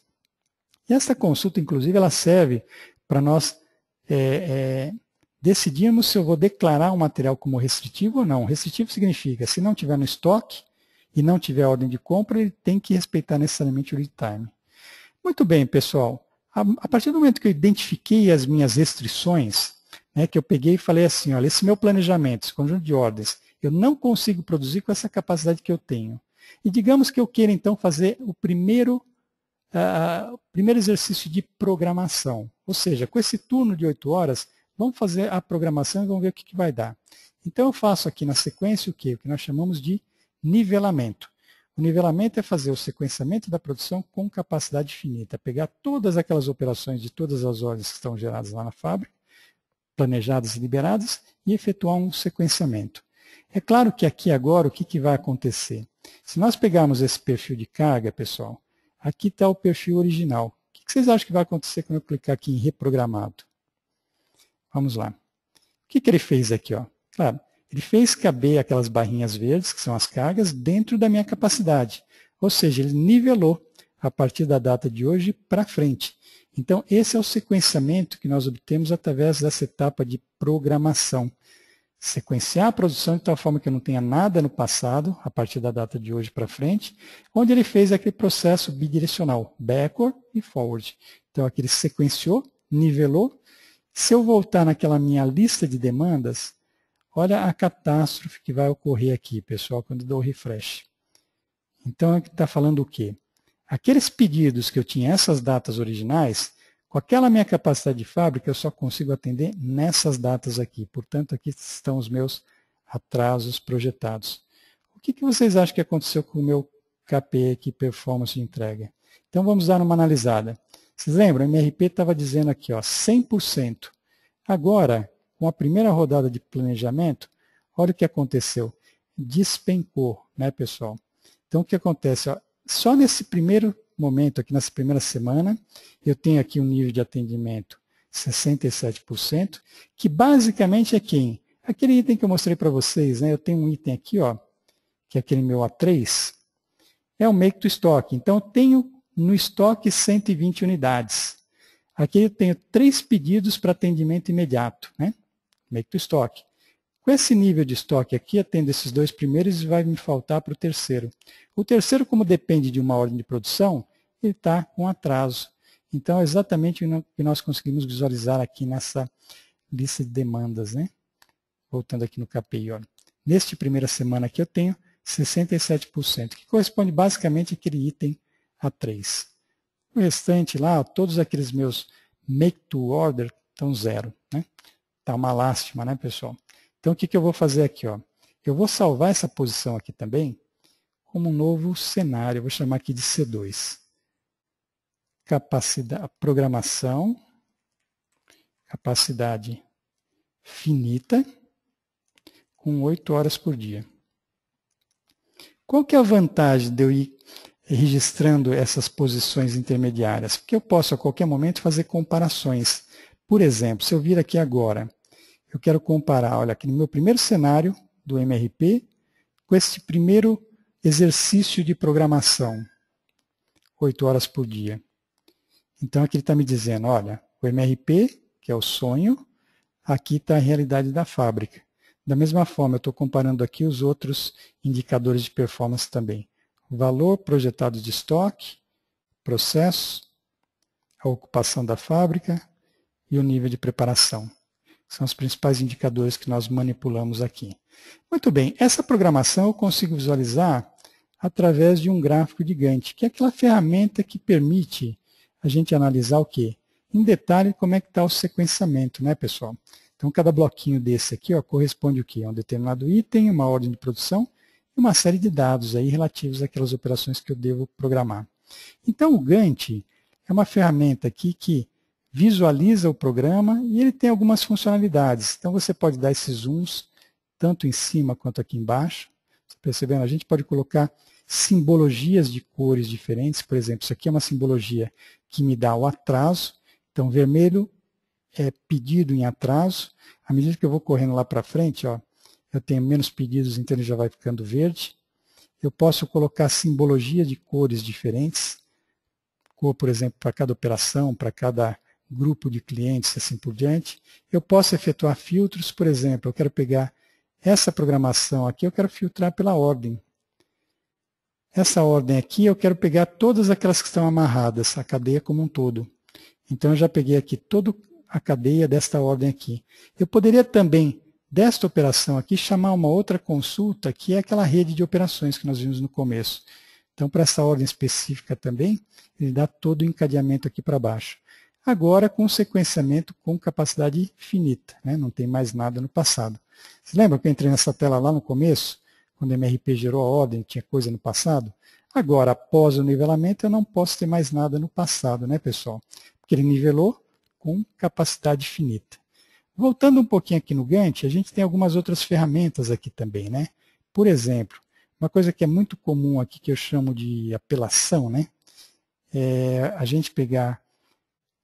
E essa consulta, inclusive, ela serve para nós decidirmos se eu vou declarar um material como restritivo ou não. Restritivo significa, se não tiver no estoque e não tiver ordem de compra, ele tem que respeitar necessariamente o lead time. Muito bem, pessoal. A partir do momento que eu identifiquei as minhas restrições, né, que eu peguei e falei assim, olha, esse meu planejamento, esse conjunto de ordens, eu não consigo produzir com essa capacidade que eu tenho. E digamos que eu queira, então, fazer o primeiro exercício de programação. Ou seja, com esse turno de 8 horas, vamos fazer a programação e vamos ver o que vai dar. Então, eu faço aqui na sequência o quê? O que nós chamamos de nivelamento. O nivelamento é fazer o sequenciamento da produção com capacidade finita, pegar todas aquelas operações de todas as ordens que estão geradas lá na fábrica, planejadas e liberadas, e efetuar um sequenciamento. É claro que aqui agora o que vai acontecer? Se nós pegarmos esse perfil de carga, pessoal, aqui está o perfil original. O que vocês acham que vai acontecer quando eu clicar aqui em reprogramado? Vamos lá. O que ele fez aqui? Ó? Claro, ele fez caber aquelas barrinhas verdes, que são as cargas, dentro da minha capacidade. Ou seja, ele nivelou a partir da data de hoje para frente. Então, esse é o sequenciamento que nós obtemos através dessa etapa de programação. Sequenciar a produção de tal forma que eu não tenha nada no passado, a partir da data de hoje para frente, onde ele fez aquele processo bidirecional, backward e forward. Então, aqui ele sequenciou, nivelou. Se eu voltar naquela minha lista de demandas, olha a catástrofe que vai ocorrer aqui, pessoal, quando eu dou o refresh. Então, aqui está falando o quê? Aqueles pedidos que eu tinha essas datas originais, com aquela minha capacidade de fábrica, eu só consigo atender nessas datas aqui. Portanto, aqui estão os meus atrasos projetados. O que vocês acham que aconteceu com o meu KPI aqui, Performance de Entrega? Então, vamos dar uma analisada. Vocês lembram? O MRP estava dizendo aqui, ó, 100%. Agora, com a primeira rodada de planejamento, olha o que aconteceu. Despencou, né, pessoal? Então, o que acontece? Ó, só nesse primeiro momento, aqui nessa primeira semana, eu tenho aqui um nível de atendimento 67%, que basicamente é quem? Aquele item que eu mostrei para vocês, né? Eu tenho um item aqui, ó, que é aquele meu A3, é o Make to Stock. Então, eu tenho no estoque 120 unidades. Aqui eu tenho 3 pedidos para atendimento imediato, né? Make to Stock. Com esse nível de estoque aqui, atendo esses 2 primeiros e vai me faltar para o terceiro. O terceiro, como depende de uma ordem de produção, ele está com atraso. Então, é exatamente o que nós conseguimos visualizar aqui nessa lista de demandas, né? Voltando aqui no KPI, olha. Neste primeira semana aqui eu tenho 67%, que corresponde basicamente àquele item A3. O restante lá, todos aqueles meus make to order estão zero, né? Tá uma lástima, né, pessoal? Então, o que eu vou fazer aqui, ó? Eu vou salvar essa posição aqui também como um novo cenário. Eu vou chamar aqui de C2. Capacidade, programação, capacidade finita, com 8 horas por dia. Qual que é a vantagem de eu ir registrando essas posições intermediárias? Porque eu posso, a qualquer momento, fazer comparações. Por exemplo, se eu vir aqui agora, eu quero comparar, olha, aqui no meu primeiro cenário do MRP, com esse primeiro exercício de programação, 8 horas por dia. Então, aqui ele está me dizendo, olha, o MRP, que é o sonho, aqui está a realidade da fábrica. Da mesma forma, eu estou comparando aqui os outros indicadores de performance também. O valor projetado de estoque, processo, a ocupação da fábrica e o nível de preparação. São os principais indicadores que nós manipulamos aqui. Muito bem, essa programação eu consigo visualizar através de um gráfico de Gantt, que é aquela ferramenta que permite a gente analisar o quê? Em detalhe, como é que está o sequenciamento, né, pessoal? Então, cada bloquinho desse aqui, ó, corresponde o quê? A um determinado item, uma ordem de produção e uma série de dados aí relativos àquelas operações que eu devo programar. Então, o Gantt é uma ferramenta aqui que visualiza o programa e ele tem algumas funcionalidades. Então, você pode dar esses zooms tanto em cima quanto aqui embaixo. Você percebendo? A gente pode colocar simbologias de cores diferentes. Por exemplo, isso aqui é uma simbologia que me dá o atraso. Então, vermelho é pedido em atraso. À medida que eu vou correndo lá para frente, ó, eu tenho menos pedidos, então ele já vai ficando verde. Eu posso colocar simbologia de cores diferentes. Cor, por exemplo, para cada operação, para cada grupo de clientes, assim por diante. Eu posso efetuar filtros, por exemplo, eu quero pegar essa programação aqui, eu quero filtrar pela ordem. Essa ordem aqui, eu quero pegar todas aquelas que estão amarradas, a cadeia como um todo. Então, eu já peguei aqui toda a cadeia desta ordem aqui. Eu poderia também, desta operação aqui, chamar uma outra consulta, que é aquela rede de operações que nós vimos no começo. Então, para essa ordem específica também, ele dá todo o encadeamento aqui para baixo. Agora, com sequenciamento com capacidade finita, né? Não tem mais nada no passado. Você lembra que eu entrei nessa tela lá no começo, quando o MRP gerou a ordem, tinha coisa no passado? Agora, após o nivelamento, eu não posso ter mais nada no passado, né, pessoal? Porque ele nivelou com capacidade finita. Voltando um pouquinho aqui no Gantt, a gente tem algumas outras ferramentas aqui também, né? Por exemplo, uma coisa que é muito comum aqui, que eu chamo de apelação, né? É a gente pegar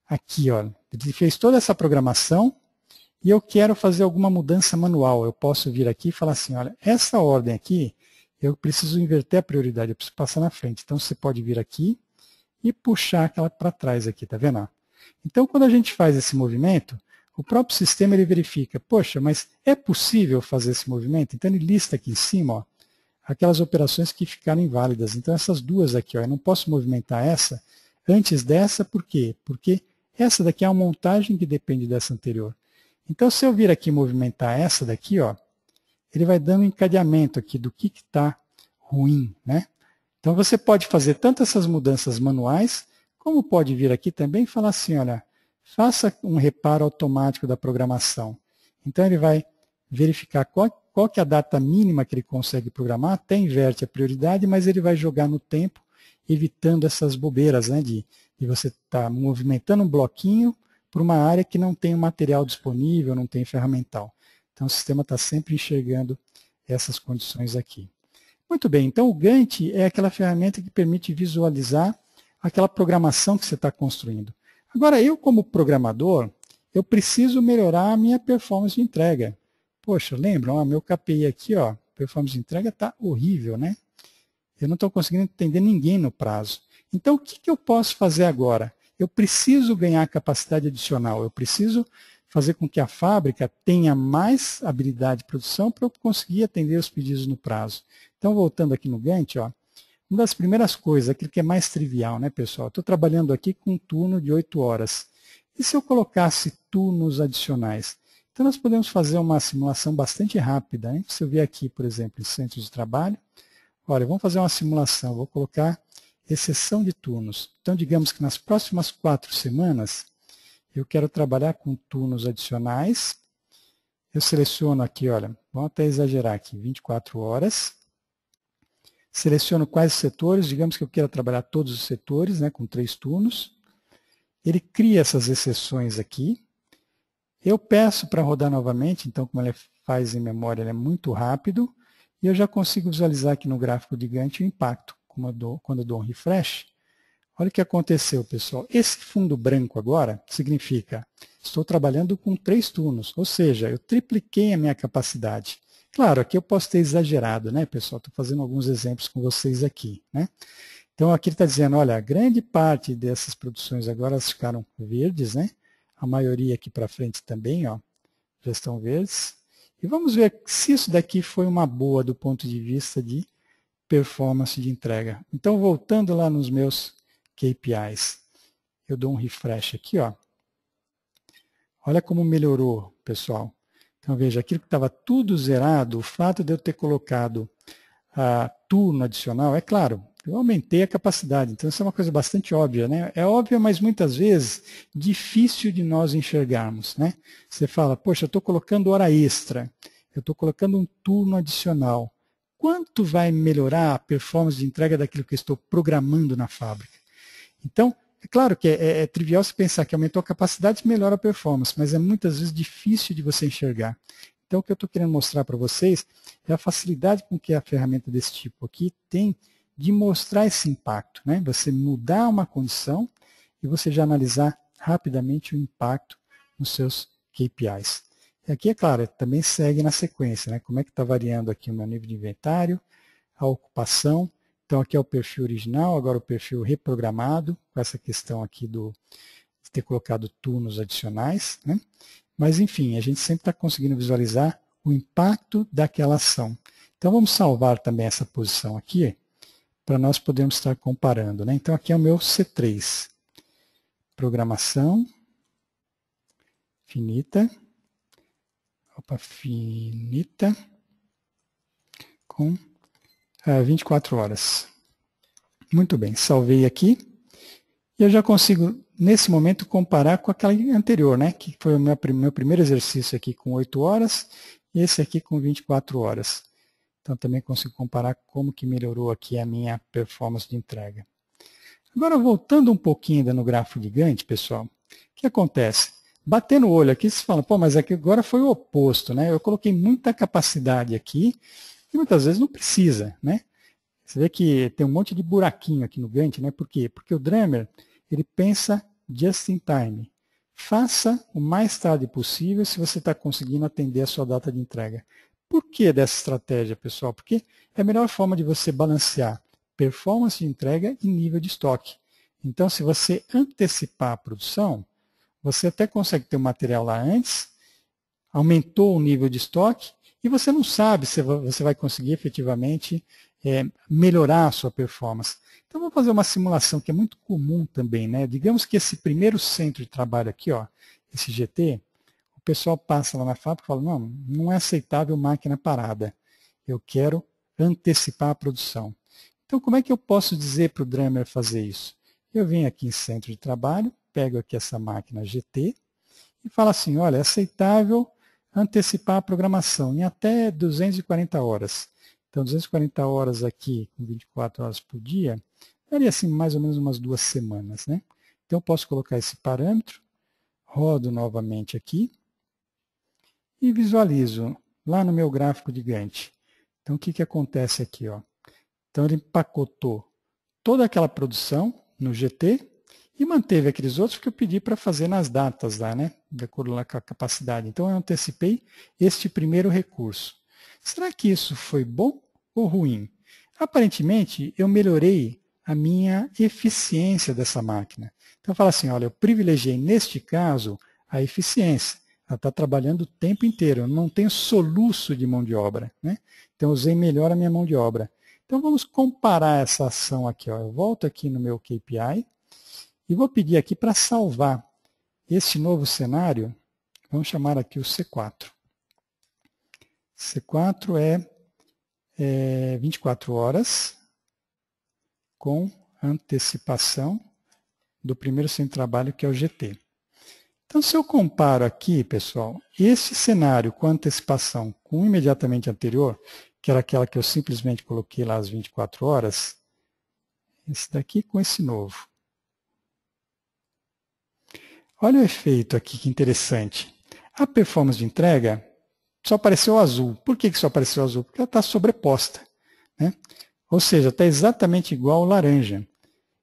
aqui, ó, ele fez toda essa programação e eu quero fazer alguma mudança manual. Eu posso vir aqui e falar assim, olha, essa ordem aqui, eu preciso inverter a prioridade, eu preciso passar na frente. Então, você pode vir aqui e puxar aquela para trás aqui, tá vendo? Então, quando a gente faz esse movimento, o próprio sistema ele verifica, poxa, mas é possível fazer esse movimento? Então, ele lista aqui em cima, ó, aquelas operações que ficaram inválidas. Então, essas duas aqui, ó, eu não posso movimentar essa antes dessa, por quê? Porque essa daqui é uma montagem que depende dessa anterior. Então, se eu vir aqui movimentar essa daqui, ó, ele vai dando um encadeamento aqui do que está ruim, né? Então você pode fazer tanto essas mudanças manuais, como pode vir aqui também e falar assim, olha, faça um reparo automático da programação. Então ele vai verificar qual que é a data mínima que ele consegue programar, até inverte a prioridade, mas ele vai jogar no tempo, evitando essas bobeiras, né, de você estar movimentando um bloquinho para uma área que não tem o material disponível, não tem ferramental. Então o sistema está sempre enxergando essas condições aqui. Muito bem, então o Gantt é aquela ferramenta que permite visualizar aquela programação que você está construindo. Agora, eu como programador, eu preciso melhorar a minha performance de entrega. Poxa, lembram? Meu KPI aqui, ó, performance de entrega está horrível, né? Eu não estou conseguindo entender ninguém no prazo. Então, o que eu posso fazer agora? Eu preciso ganhar capacidade adicional, eu preciso fazer com que a fábrica tenha mais habilidade de produção para eu conseguir atender os pedidos no prazo. Então, voltando aqui no Gantt, ó, uma das primeiras coisas, aquilo que é mais trivial, né, pessoal? Estou trabalhando aqui com um turno de 8 horas. E se eu colocasse turnos adicionais? Então, nós podemos fazer uma simulação bastante rápida, né? Se eu vier aqui, por exemplo, em centro de trabalho, olha, vamos fazer uma simulação, vou colocar exceção de turnos. Então, digamos que nas próximas 4 semanas, eu quero trabalhar com turnos adicionais. Eu seleciono aqui, olha, vamos até exagerar aqui, 24 horas. Seleciono quais setores, digamos que eu queira trabalhar todos os setores, né, com 3 turnos. Ele cria essas exceções aqui. Eu peço para rodar novamente, então como ele faz em memória, ele é muito rápido. E eu já consigo visualizar aqui no gráfico de Gantt o impacto, quando eu dou um refresh. Olha o que aconteceu, pessoal. Esse fundo branco agora significa estou trabalhando com 3 turnos, ou seja, eu tripliquei a minha capacidade. Claro, aqui eu posso ter exagerado, né, pessoal? Estou fazendo alguns exemplos com vocês aqui, né? Então aqui ele está dizendo, olha, grande parte dessas produções agora elas ficaram verdes, né? A maioria aqui para frente também, ó, já estão verdes. E vamos ver se isso daqui foi uma boa do ponto de vista de performance de entrega. Então, voltando lá nos meus KPIs, eu dou um refresh aqui, ó. Olha como melhorou, pessoal. Então, veja, aquilo que estava tudo zerado, o fato de eu ter colocado turno adicional, é claro, eu aumentei a capacidade. Então, isso é uma coisa bastante óbvia, né? É óbvia, mas muitas vezes difícil de nós enxergarmos, né? Você fala, poxa, eu estou colocando hora extra, eu estou colocando um turno adicional. Quanto vai melhorar a performance de entrega daquilo que eu estou programando na fábrica? Então, é claro que é trivial se pensar que aumentou a capacidade e melhora a performance, mas é muitas vezes difícil de você enxergar. Então, o que eu estou querendo mostrar para vocês é a facilidade com que a ferramenta desse tipo aqui tem de mostrar esse impacto, né? Você mudar uma condição e você já analisar rapidamente o impacto nos seus KPIs. E aqui, é claro, também segue na sequência, né? Como é que está variando aqui o meu nível de inventário, a ocupação. Então, aqui é o perfil original, agora o perfil reprogramado, com essa questão aqui de ter colocado turnos adicionais, né? Mas, enfim, a gente sempre está conseguindo visualizar o impacto daquela ação. Então, vamos salvar também essa posição aqui, para nós podermos estar comparando, né? Então, aqui é o meu C3. Programação finita. Finita com 24 horas. Muito bem, salvei aqui. E eu já consigo, nesse momento, comparar com aquela anterior, né? Que foi o meu primeiro exercício aqui com 8 horas e esse aqui com 24 horas. Então, também consigo comparar como que melhorou aqui a minha performance de entrega. Agora, voltando um pouquinho ainda no gráfico de Gantt, pessoal, o que acontece? Batendo o olho aqui, você fala, pô, mas aqui agora foi o oposto, né? Eu coloquei muita capacidade aqui e muitas vezes não precisa, né? Você vê que tem um monte de buraquinho aqui no Gantt, né? Por quê? Porque o Dreamer, ele pensa just in time. Faça o mais tarde possível se você está conseguindo atender a sua data de entrega. Por que dessa estratégia, pessoal? Porque é a melhor forma de você balancear performance de entrega e nível de estoque. Então, se você antecipar a produção, você até consegue ter o material lá antes, aumentou o nível de estoque, e você não sabe se você vai conseguir efetivamente melhorar a sua performance. Então, vamos fazer uma simulação que é muito comum também, né? Digamos que esse primeiro centro de trabalho aqui, ó, esse GT, o pessoal passa lá na fábrica e fala, não é aceitável máquina parada. Eu quero antecipar a produção. Então, como é que eu posso dizer para o Drummer fazer isso? Eu venho aqui em centro de trabalho, pego aqui essa máquina GT e falo assim, olha, é aceitável antecipar a programação em até 240 horas. Então, 240 horas aqui, com 24 horas por dia, daria assim mais ou menos umas 2 semanas, né? Então, eu posso colocar esse parâmetro, rodo novamente aqui e visualizo lá no meu gráfico de Gantt. Então, o que acontece aqui? Ó? Então, ele empacotou toda aquela produção no GT e manteve aqueles outros que eu pedi para fazer nas datas lá, né? De acordo lá com a capacidade. Então, eu antecipei este primeiro recurso. Será que isso foi bom ou ruim? Aparentemente, eu melhorei a minha eficiência dessa máquina. Então, eu falo assim, olha, eu privilegiei, neste caso, a eficiência. Ela está trabalhando o tempo inteiro, eu não tenho soluço de mão de obra, né? Então, eu usei melhor a minha mão de obra. Então, vamos comparar essa ação aqui. Ó. Eu volto aqui no meu KPI e vou pedir aqui para salvar esse novo cenário. Vamos chamar aqui o C4. C4 é 24 horas com antecipação do primeiro centro de trabalho, que é o GT. Então, se eu comparo aqui, pessoal, esse cenário com antecipação com o imediatamente anterior, que era aquela que eu simplesmente coloquei lá às 24 horas, esse daqui com esse novo. Olha o efeito aqui, que interessante. A performance de entrega só apareceu azul. Por que só apareceu azul? Porque ela está sobreposta, né? Ou seja, está exatamente igual ao laranja.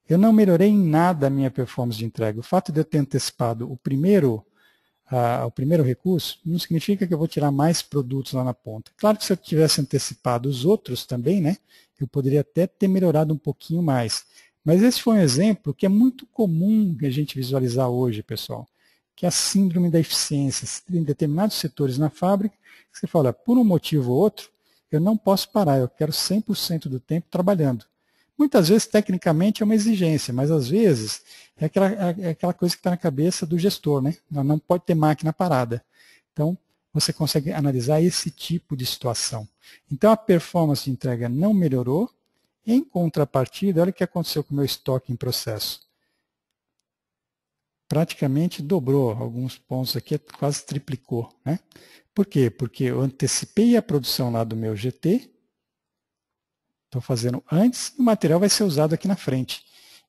Eu não melhorei em nada a minha performance de entrega. O fato de eu ter antecipado o primeiro recurso não significa que eu vou tirar mais produtos lá na ponta. Claro que se eu tivesse antecipado os outros também, né, eu poderia até ter melhorado um pouquinho mais. Mas esse foi um exemplo que é muito comum a gente visualizar hoje, pessoal, que é a síndrome da eficiência. Em determinados setores na fábrica, você fala, por um motivo ou outro, eu não posso parar, eu quero 100% do tempo trabalhando. Muitas vezes, tecnicamente, é uma exigência, mas às vezes é aquela coisa que está na cabeça do gestor, né? Não pode ter máquina parada. Então, você consegue analisar esse tipo de situação. Então, a performance de entrega não melhorou. Em contrapartida, olha o que aconteceu com o meu estoque em processo. Praticamente dobrou alguns pontos aqui, quase triplicou, né? Por quê? Porque eu antecipei a produção lá do meu GT, estou fazendo antes e o material vai ser usado aqui na frente.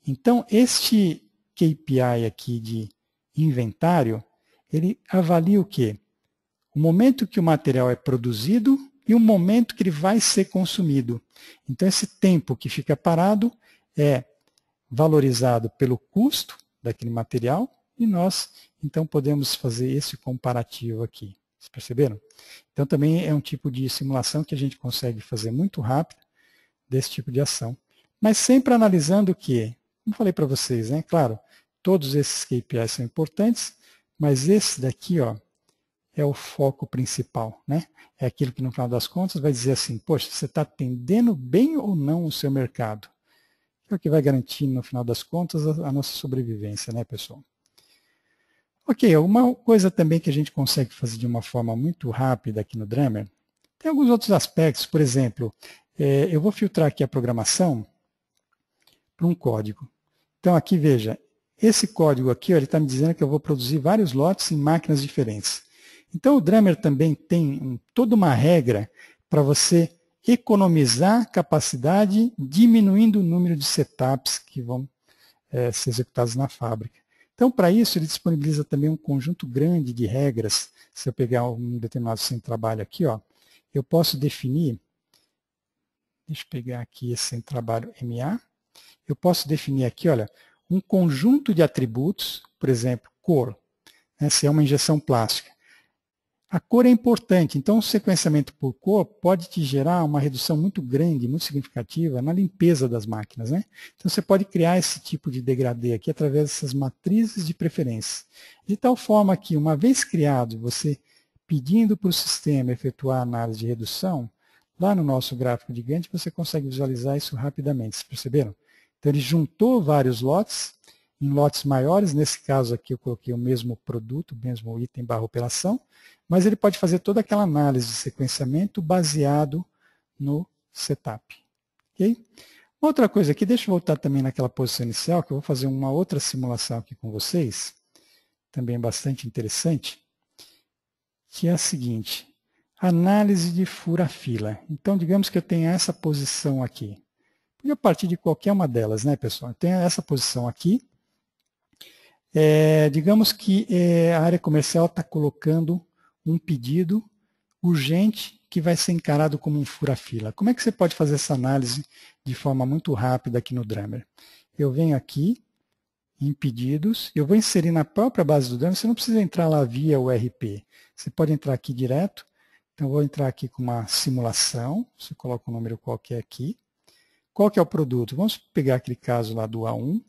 Então, este KPI aqui de inventário, ele avalia o quê? O momento que o material é produzido e o momento que ele vai ser consumido. Então, esse tempo que fica parado é valorizado pelo custo daquele material e nós, então, podemos fazer esse comparativo aqui. Vocês perceberam? Então, também é um tipo de simulação que a gente consegue fazer muito rápido desse tipo de ação. Mas sempre analisando o que, como falei para vocês, né? Claro, todos esses KPIs são importantes, mas esse daqui, ó, é o foco principal, né? É aquilo que no final das contas vai dizer assim, poxa, você está atendendo bem ou não o seu mercado? É o que vai garantir no final das contas a nossa sobrevivência, né, pessoal? Ok, uma coisa também que a gente consegue fazer de uma forma muito rápida aqui no Drummer, tem alguns outros aspectos, por exemplo, eu vou filtrar aqui a programação para um código. Então aqui veja, esse código aqui, ó, ele está me dizendo que eu vou produzir vários lotes em máquinas diferentes. Então o Drummer também tem toda uma regra para você economizar capacidade, diminuindo o número de setups que vão ser executados na fábrica. Então, para isso, ele disponibiliza também um conjunto grande de regras. Se eu pegar um determinado centro de trabalho aqui, ó, eu posso definir, deixa eu pegar aqui esse centro de trabalho MA, eu posso definir aqui, olha, um conjunto de atributos, por exemplo, cor, né, se é uma injeção plástica. A cor é importante, então o sequenciamento por cor pode te gerar uma redução muito grande, muito significativa na limpeza das máquinas, né? Então você pode criar esse tipo de degradê aqui através dessas matrizes de preferência. De tal forma que, uma vez criado, você pedindo para o sistema efetuar a análise de redução, lá no nosso gráfico de Gantt você consegue visualizar isso rapidamente, vocês perceberam? Então ele juntou vários lotes, em lotes maiores, nesse caso aqui eu coloquei o mesmo produto, o mesmo item / operação, mas ele pode fazer toda aquela análise de sequenciamento baseado no setup. Okay? Outra coisa aqui, deixa eu voltar também naquela posição inicial, que eu vou fazer uma outra simulação aqui com vocês, também bastante interessante, que é a seguinte, análise de fura-fila. Então, digamos que eu tenha essa posição aqui. Podia partir de qualquer uma delas, né, pessoal? Eu tenho essa posição aqui. Digamos que a área comercial está colocando um pedido urgente que vai ser encarado como um fura-fila. Como é que você pode fazer essa análise de forma muito rápida aqui no Drummer? Eu venho aqui em pedidos, eu vou inserir na própria base do Drummer, você não precisa entrar lá via o RP, você pode entrar aqui direto, então eu vou entrar aqui com uma simulação, você coloca um número qualquer aqui. Qual que é o produto? Vamos pegar aquele caso lá do A1,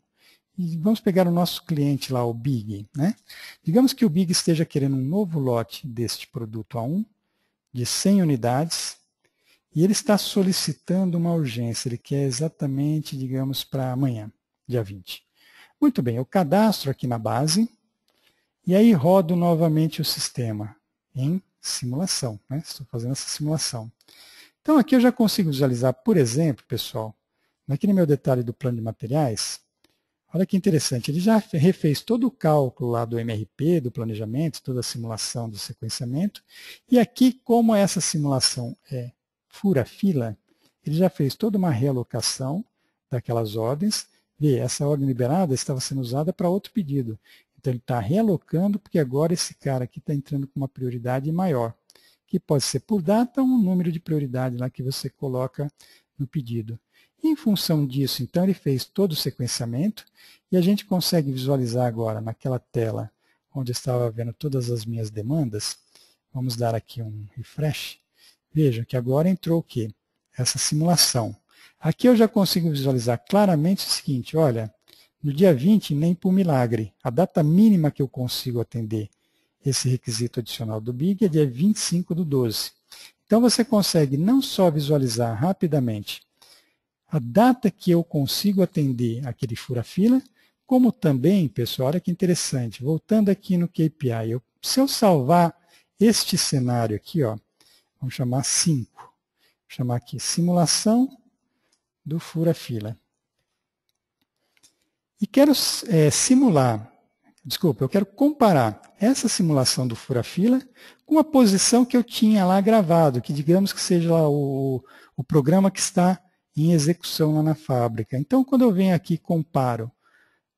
e vamos pegar o nosso cliente lá, o Big, né? Digamos que o Big esteja querendo um novo lote deste produto A1, de 100 unidades, e ele está solicitando uma urgência, ele quer exatamente, digamos, para amanhã, dia 20. Muito bem, eu cadastro aqui na base, e aí rodo novamente o sistema em simulação, né? Estou fazendo essa simulação. Então aqui eu já consigo visualizar, por exemplo, pessoal, aqui no meu detalhe do plano de materiais, olha que interessante, ele já refez todo o cálculo lá do MRP, do planejamento, toda a simulação do sequenciamento, e aqui, como essa simulação é fura-fila, ele já fez toda uma realocação daquelas ordens. Vê, essa ordem liberada estava sendo usada para outro pedido, então ele está realocando, porque agora esse cara aqui está entrando com uma prioridade maior, que pode ser por data ou um número de prioridade lá que você coloca no pedido. Em função disso, então, ele fez todo o sequenciamento e a gente consegue visualizar agora naquela tela onde eu estava vendo todas as minhas demandas. Vamos dar aqui um refresh. Vejam que agora entrou o quê? Essa simulação. Aqui eu já consigo visualizar claramente o seguinte, olha, no dia 20, nem por milagre, a data mínima que eu consigo atender esse requisito adicional do Big é dia 25/12. Então você consegue não só visualizar rapidamente a data que eu consigo atender aquele fura-fila, como também, pessoal, olha que interessante, voltando aqui no KPI, se eu salvar este cenário aqui, ó, vamos chamar 5, vou chamar aqui simulação do fura-fila. E quero eu quero comparar essa simulação do fura-fila com a posição que eu tinha lá gravado, que digamos que seja lá o programa que está em execução lá na fábrica. Então, quando eu venho aqui e comparo,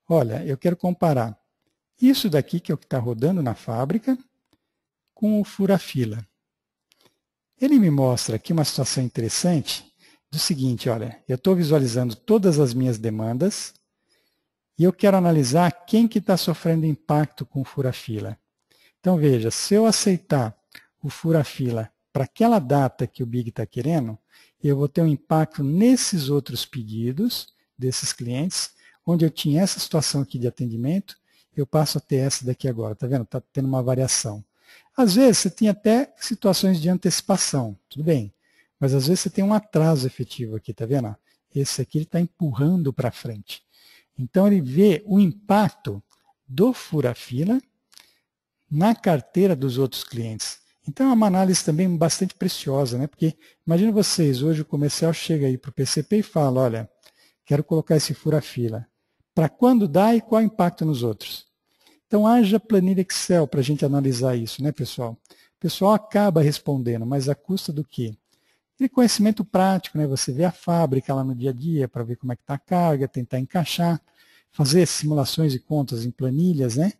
olha, eu quero comparar isso daqui, que é o que está rodando na fábrica, com o fura-fila. Ele me mostra aqui uma situação interessante do seguinte, olha, eu estou visualizando todas as minhas demandas e eu quero analisar quem que está sofrendo impacto com o fura-fila. Então, veja, se eu aceitar o fura-fila para aquela data que o Big está querendo, eu vou ter um impacto nesses outros pedidos desses clientes, onde eu tinha essa situação aqui de atendimento, eu passo a ter essa daqui agora, está vendo? Está tendo uma variação. Às vezes você tem até situações de antecipação, tudo bem, mas às vezes você tem um atraso efetivo aqui, está vendo? Esse aqui ele está empurrando para frente. Então ele vê o impacto do fura-fila na carteira dos outros clientes. Então é uma análise também bastante preciosa, né? Porque imagina vocês, hoje o comercial chega aí para o PCP e fala, olha, quero colocar esse fura-fila. Para quando dá e qual o impacto nos outros? Então haja planilha Excel para a gente analisar isso, né, pessoal? O pessoal acaba respondendo, mas a custa do quê? E conhecimento prático, né? Você vê a fábrica lá no dia a dia para ver como é que está a carga, tentar encaixar, fazer simulações e contas em planilhas, né?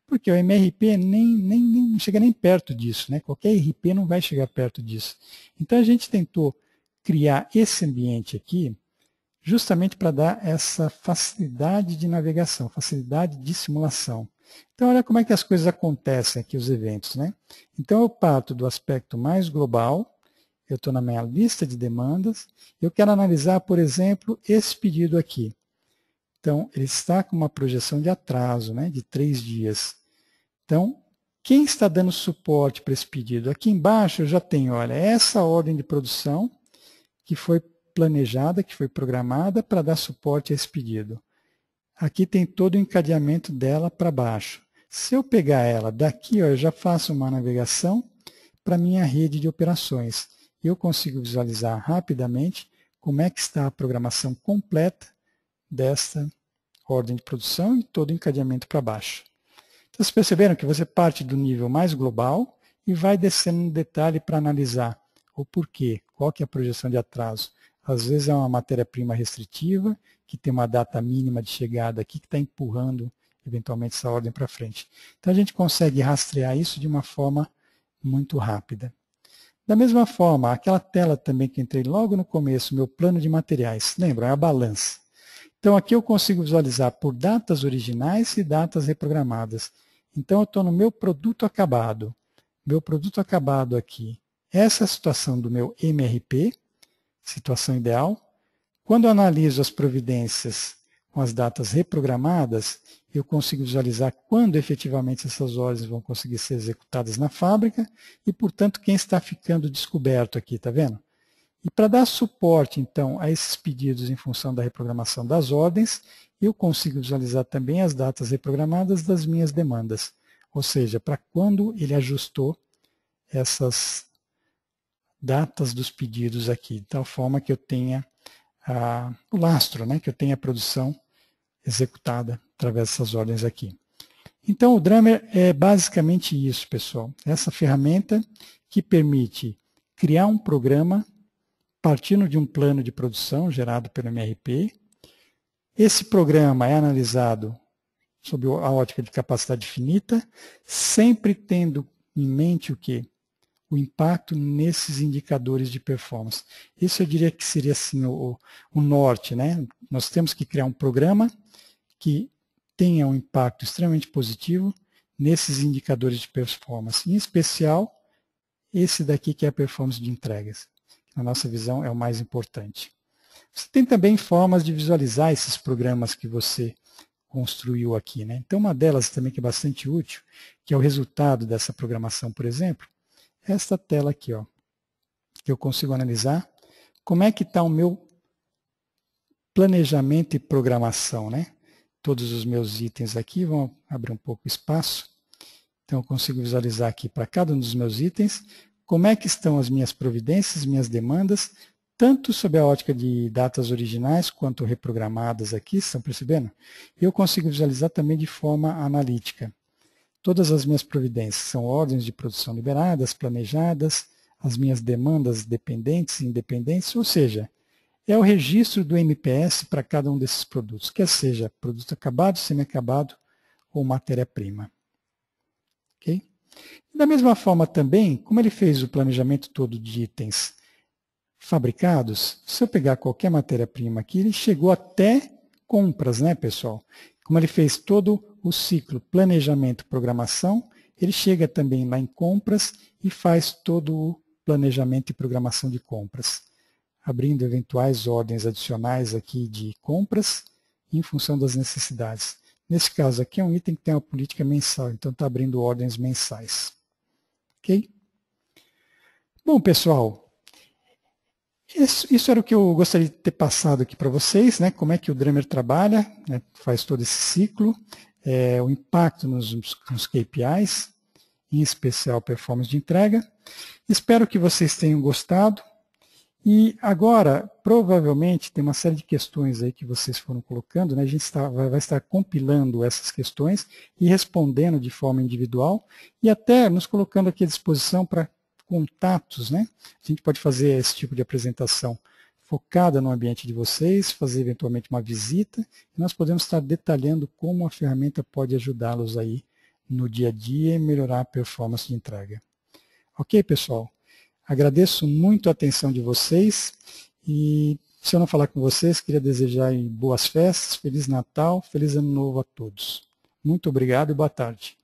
Porque o MRP não chega nem perto disso, né? Qualquer RP não vai chegar perto disso. Então a gente tentou criar esse ambiente aqui justamente para dar essa facilidade de navegação, facilidade de simulação. Então olha como é que as coisas acontecem aqui, os eventos, né? Então eu parto do aspecto mais global, eu estou na minha lista de demandas, eu quero analisar, por exemplo, esse pedido aqui. Então, ele está com uma projeção de atraso, né, de 3 dias. Então, quem está dando suporte para esse pedido? Aqui embaixo eu já tenho, olha, essa ordem de produção que foi planejada, que foi programada para dar suporte a esse pedido. Aqui tem todo o encadeamento dela para baixo. Se eu pegar ela daqui, ó, eu já faço uma navegação para a minha rede de operações. Eu consigo visualizar rapidamente como é que está a programação completa desta ordem de produção e todo o encadeamento para baixo. Então, vocês perceberam que você parte do nível mais global e vai descendo no detalhe para analisar o porquê, qual que é a projeção de atraso. Às vezes é uma matéria-prima restritiva, que tem uma data mínima de chegada aqui, que está empurrando eventualmente essa ordem para frente. Então a gente consegue rastrear isso de uma forma muito rápida. Da mesma forma, aquela tela também que entrei logo no começo, meu plano de materiais, lembra? É a balança. Então aqui eu consigo visualizar por datas originais e datas reprogramadas. Então eu estou no meu produto acabado. Meu produto acabado aqui. Essa é a situação do meu MRP, situação ideal. Quando eu analiso as providências com as datas reprogramadas, eu consigo visualizar quando efetivamente essas ordens vão conseguir ser executadas na fábrica e, portanto, quem está ficando descoberto aqui, está vendo? E para dar suporte, então, a esses pedidos em função da reprogramação das ordens, eu consigo visualizar também as datas reprogramadas das minhas demandas, ou seja, para quando ele ajustou essas datas dos pedidos aqui, de tal forma que eu tenha o lastro, né, que eu tenha a produção executada através dessas ordens aqui. Então, o Drummer é basicamente isso, pessoal. Essa ferramenta que permite criar um programa partindo de um plano de produção gerado pelo MRP. Esse programa é analisado sob a ótica de capacidade finita, sempre tendo em mente o quê? O impacto nesses indicadores de performance. Isso eu diria que seria assim o norte, né? Nós temos que criar um programa que tenha um impacto extremamente positivo nesses indicadores de performance, em especial esse daqui que é a performance de entregas. Na nossa visão é o mais importante. Você tem também formas de visualizar esses programas que você construiu aqui, né? Então uma delas também que é bastante útil, que é o resultado dessa programação, por exemplo, esta tela aqui, ó, que eu consigo analisar como é que está o meu planejamento e programação, né? Todos os meus itens aqui, vão abrir um pouco o espaço. Então eu consigo visualizar aqui para cada um dos meus itens, como é que estão as minhas providências, minhas demandas, tanto sob a ótica de datas originais quanto reprogramadas aqui, estão percebendo? Eu consigo visualizar também de forma analítica. Todas as minhas providências são ordens de produção liberadas, planejadas, as minhas demandas dependentes e independentes, ou seja, é o registro do MPS para cada um desses produtos, quer seja produto acabado, semi-acabado ou matéria-prima. Okay? Da mesma forma também, como ele fez o planejamento todo de itens fabricados, se eu pegar qualquer matéria-prima aqui, ele chegou até compras, né, pessoal? Como ele fez todo o ciclo planejamento e programação, ele chega também lá em compras e faz todo o planejamento e programação de compras, abrindo eventuais ordens adicionais aqui de compras em função das necessidades. Nesse caso aqui é um item que tem uma política mensal, então está abrindo ordens mensais. Ok? Bom, pessoal, isso era o que eu gostaria de ter passado aqui para vocês, né? Como é que o Drummer trabalha, né? Faz todo esse ciclo, o impacto nos KPIs, em especial performance de entrega. Espero que vocês tenham gostado. E agora, provavelmente, tem uma série de questões aí que vocês foram colocando, né? A gente vai estar compilando essas questões e respondendo de forma individual e até nos colocando aqui à disposição para contatos, né? A gente pode fazer esse tipo de apresentação focada no ambiente de vocês, fazer eventualmente uma visita, e nós podemos estar detalhando como a ferramenta pode ajudá-los aí no dia a dia e melhorar a performance de entrega. Ok, pessoal? Agradeço muito a atenção de vocês e, se eu não falar com vocês, queria desejar boas festas, Feliz Natal, Feliz Ano Novo a todos. Muito obrigado e boa tarde.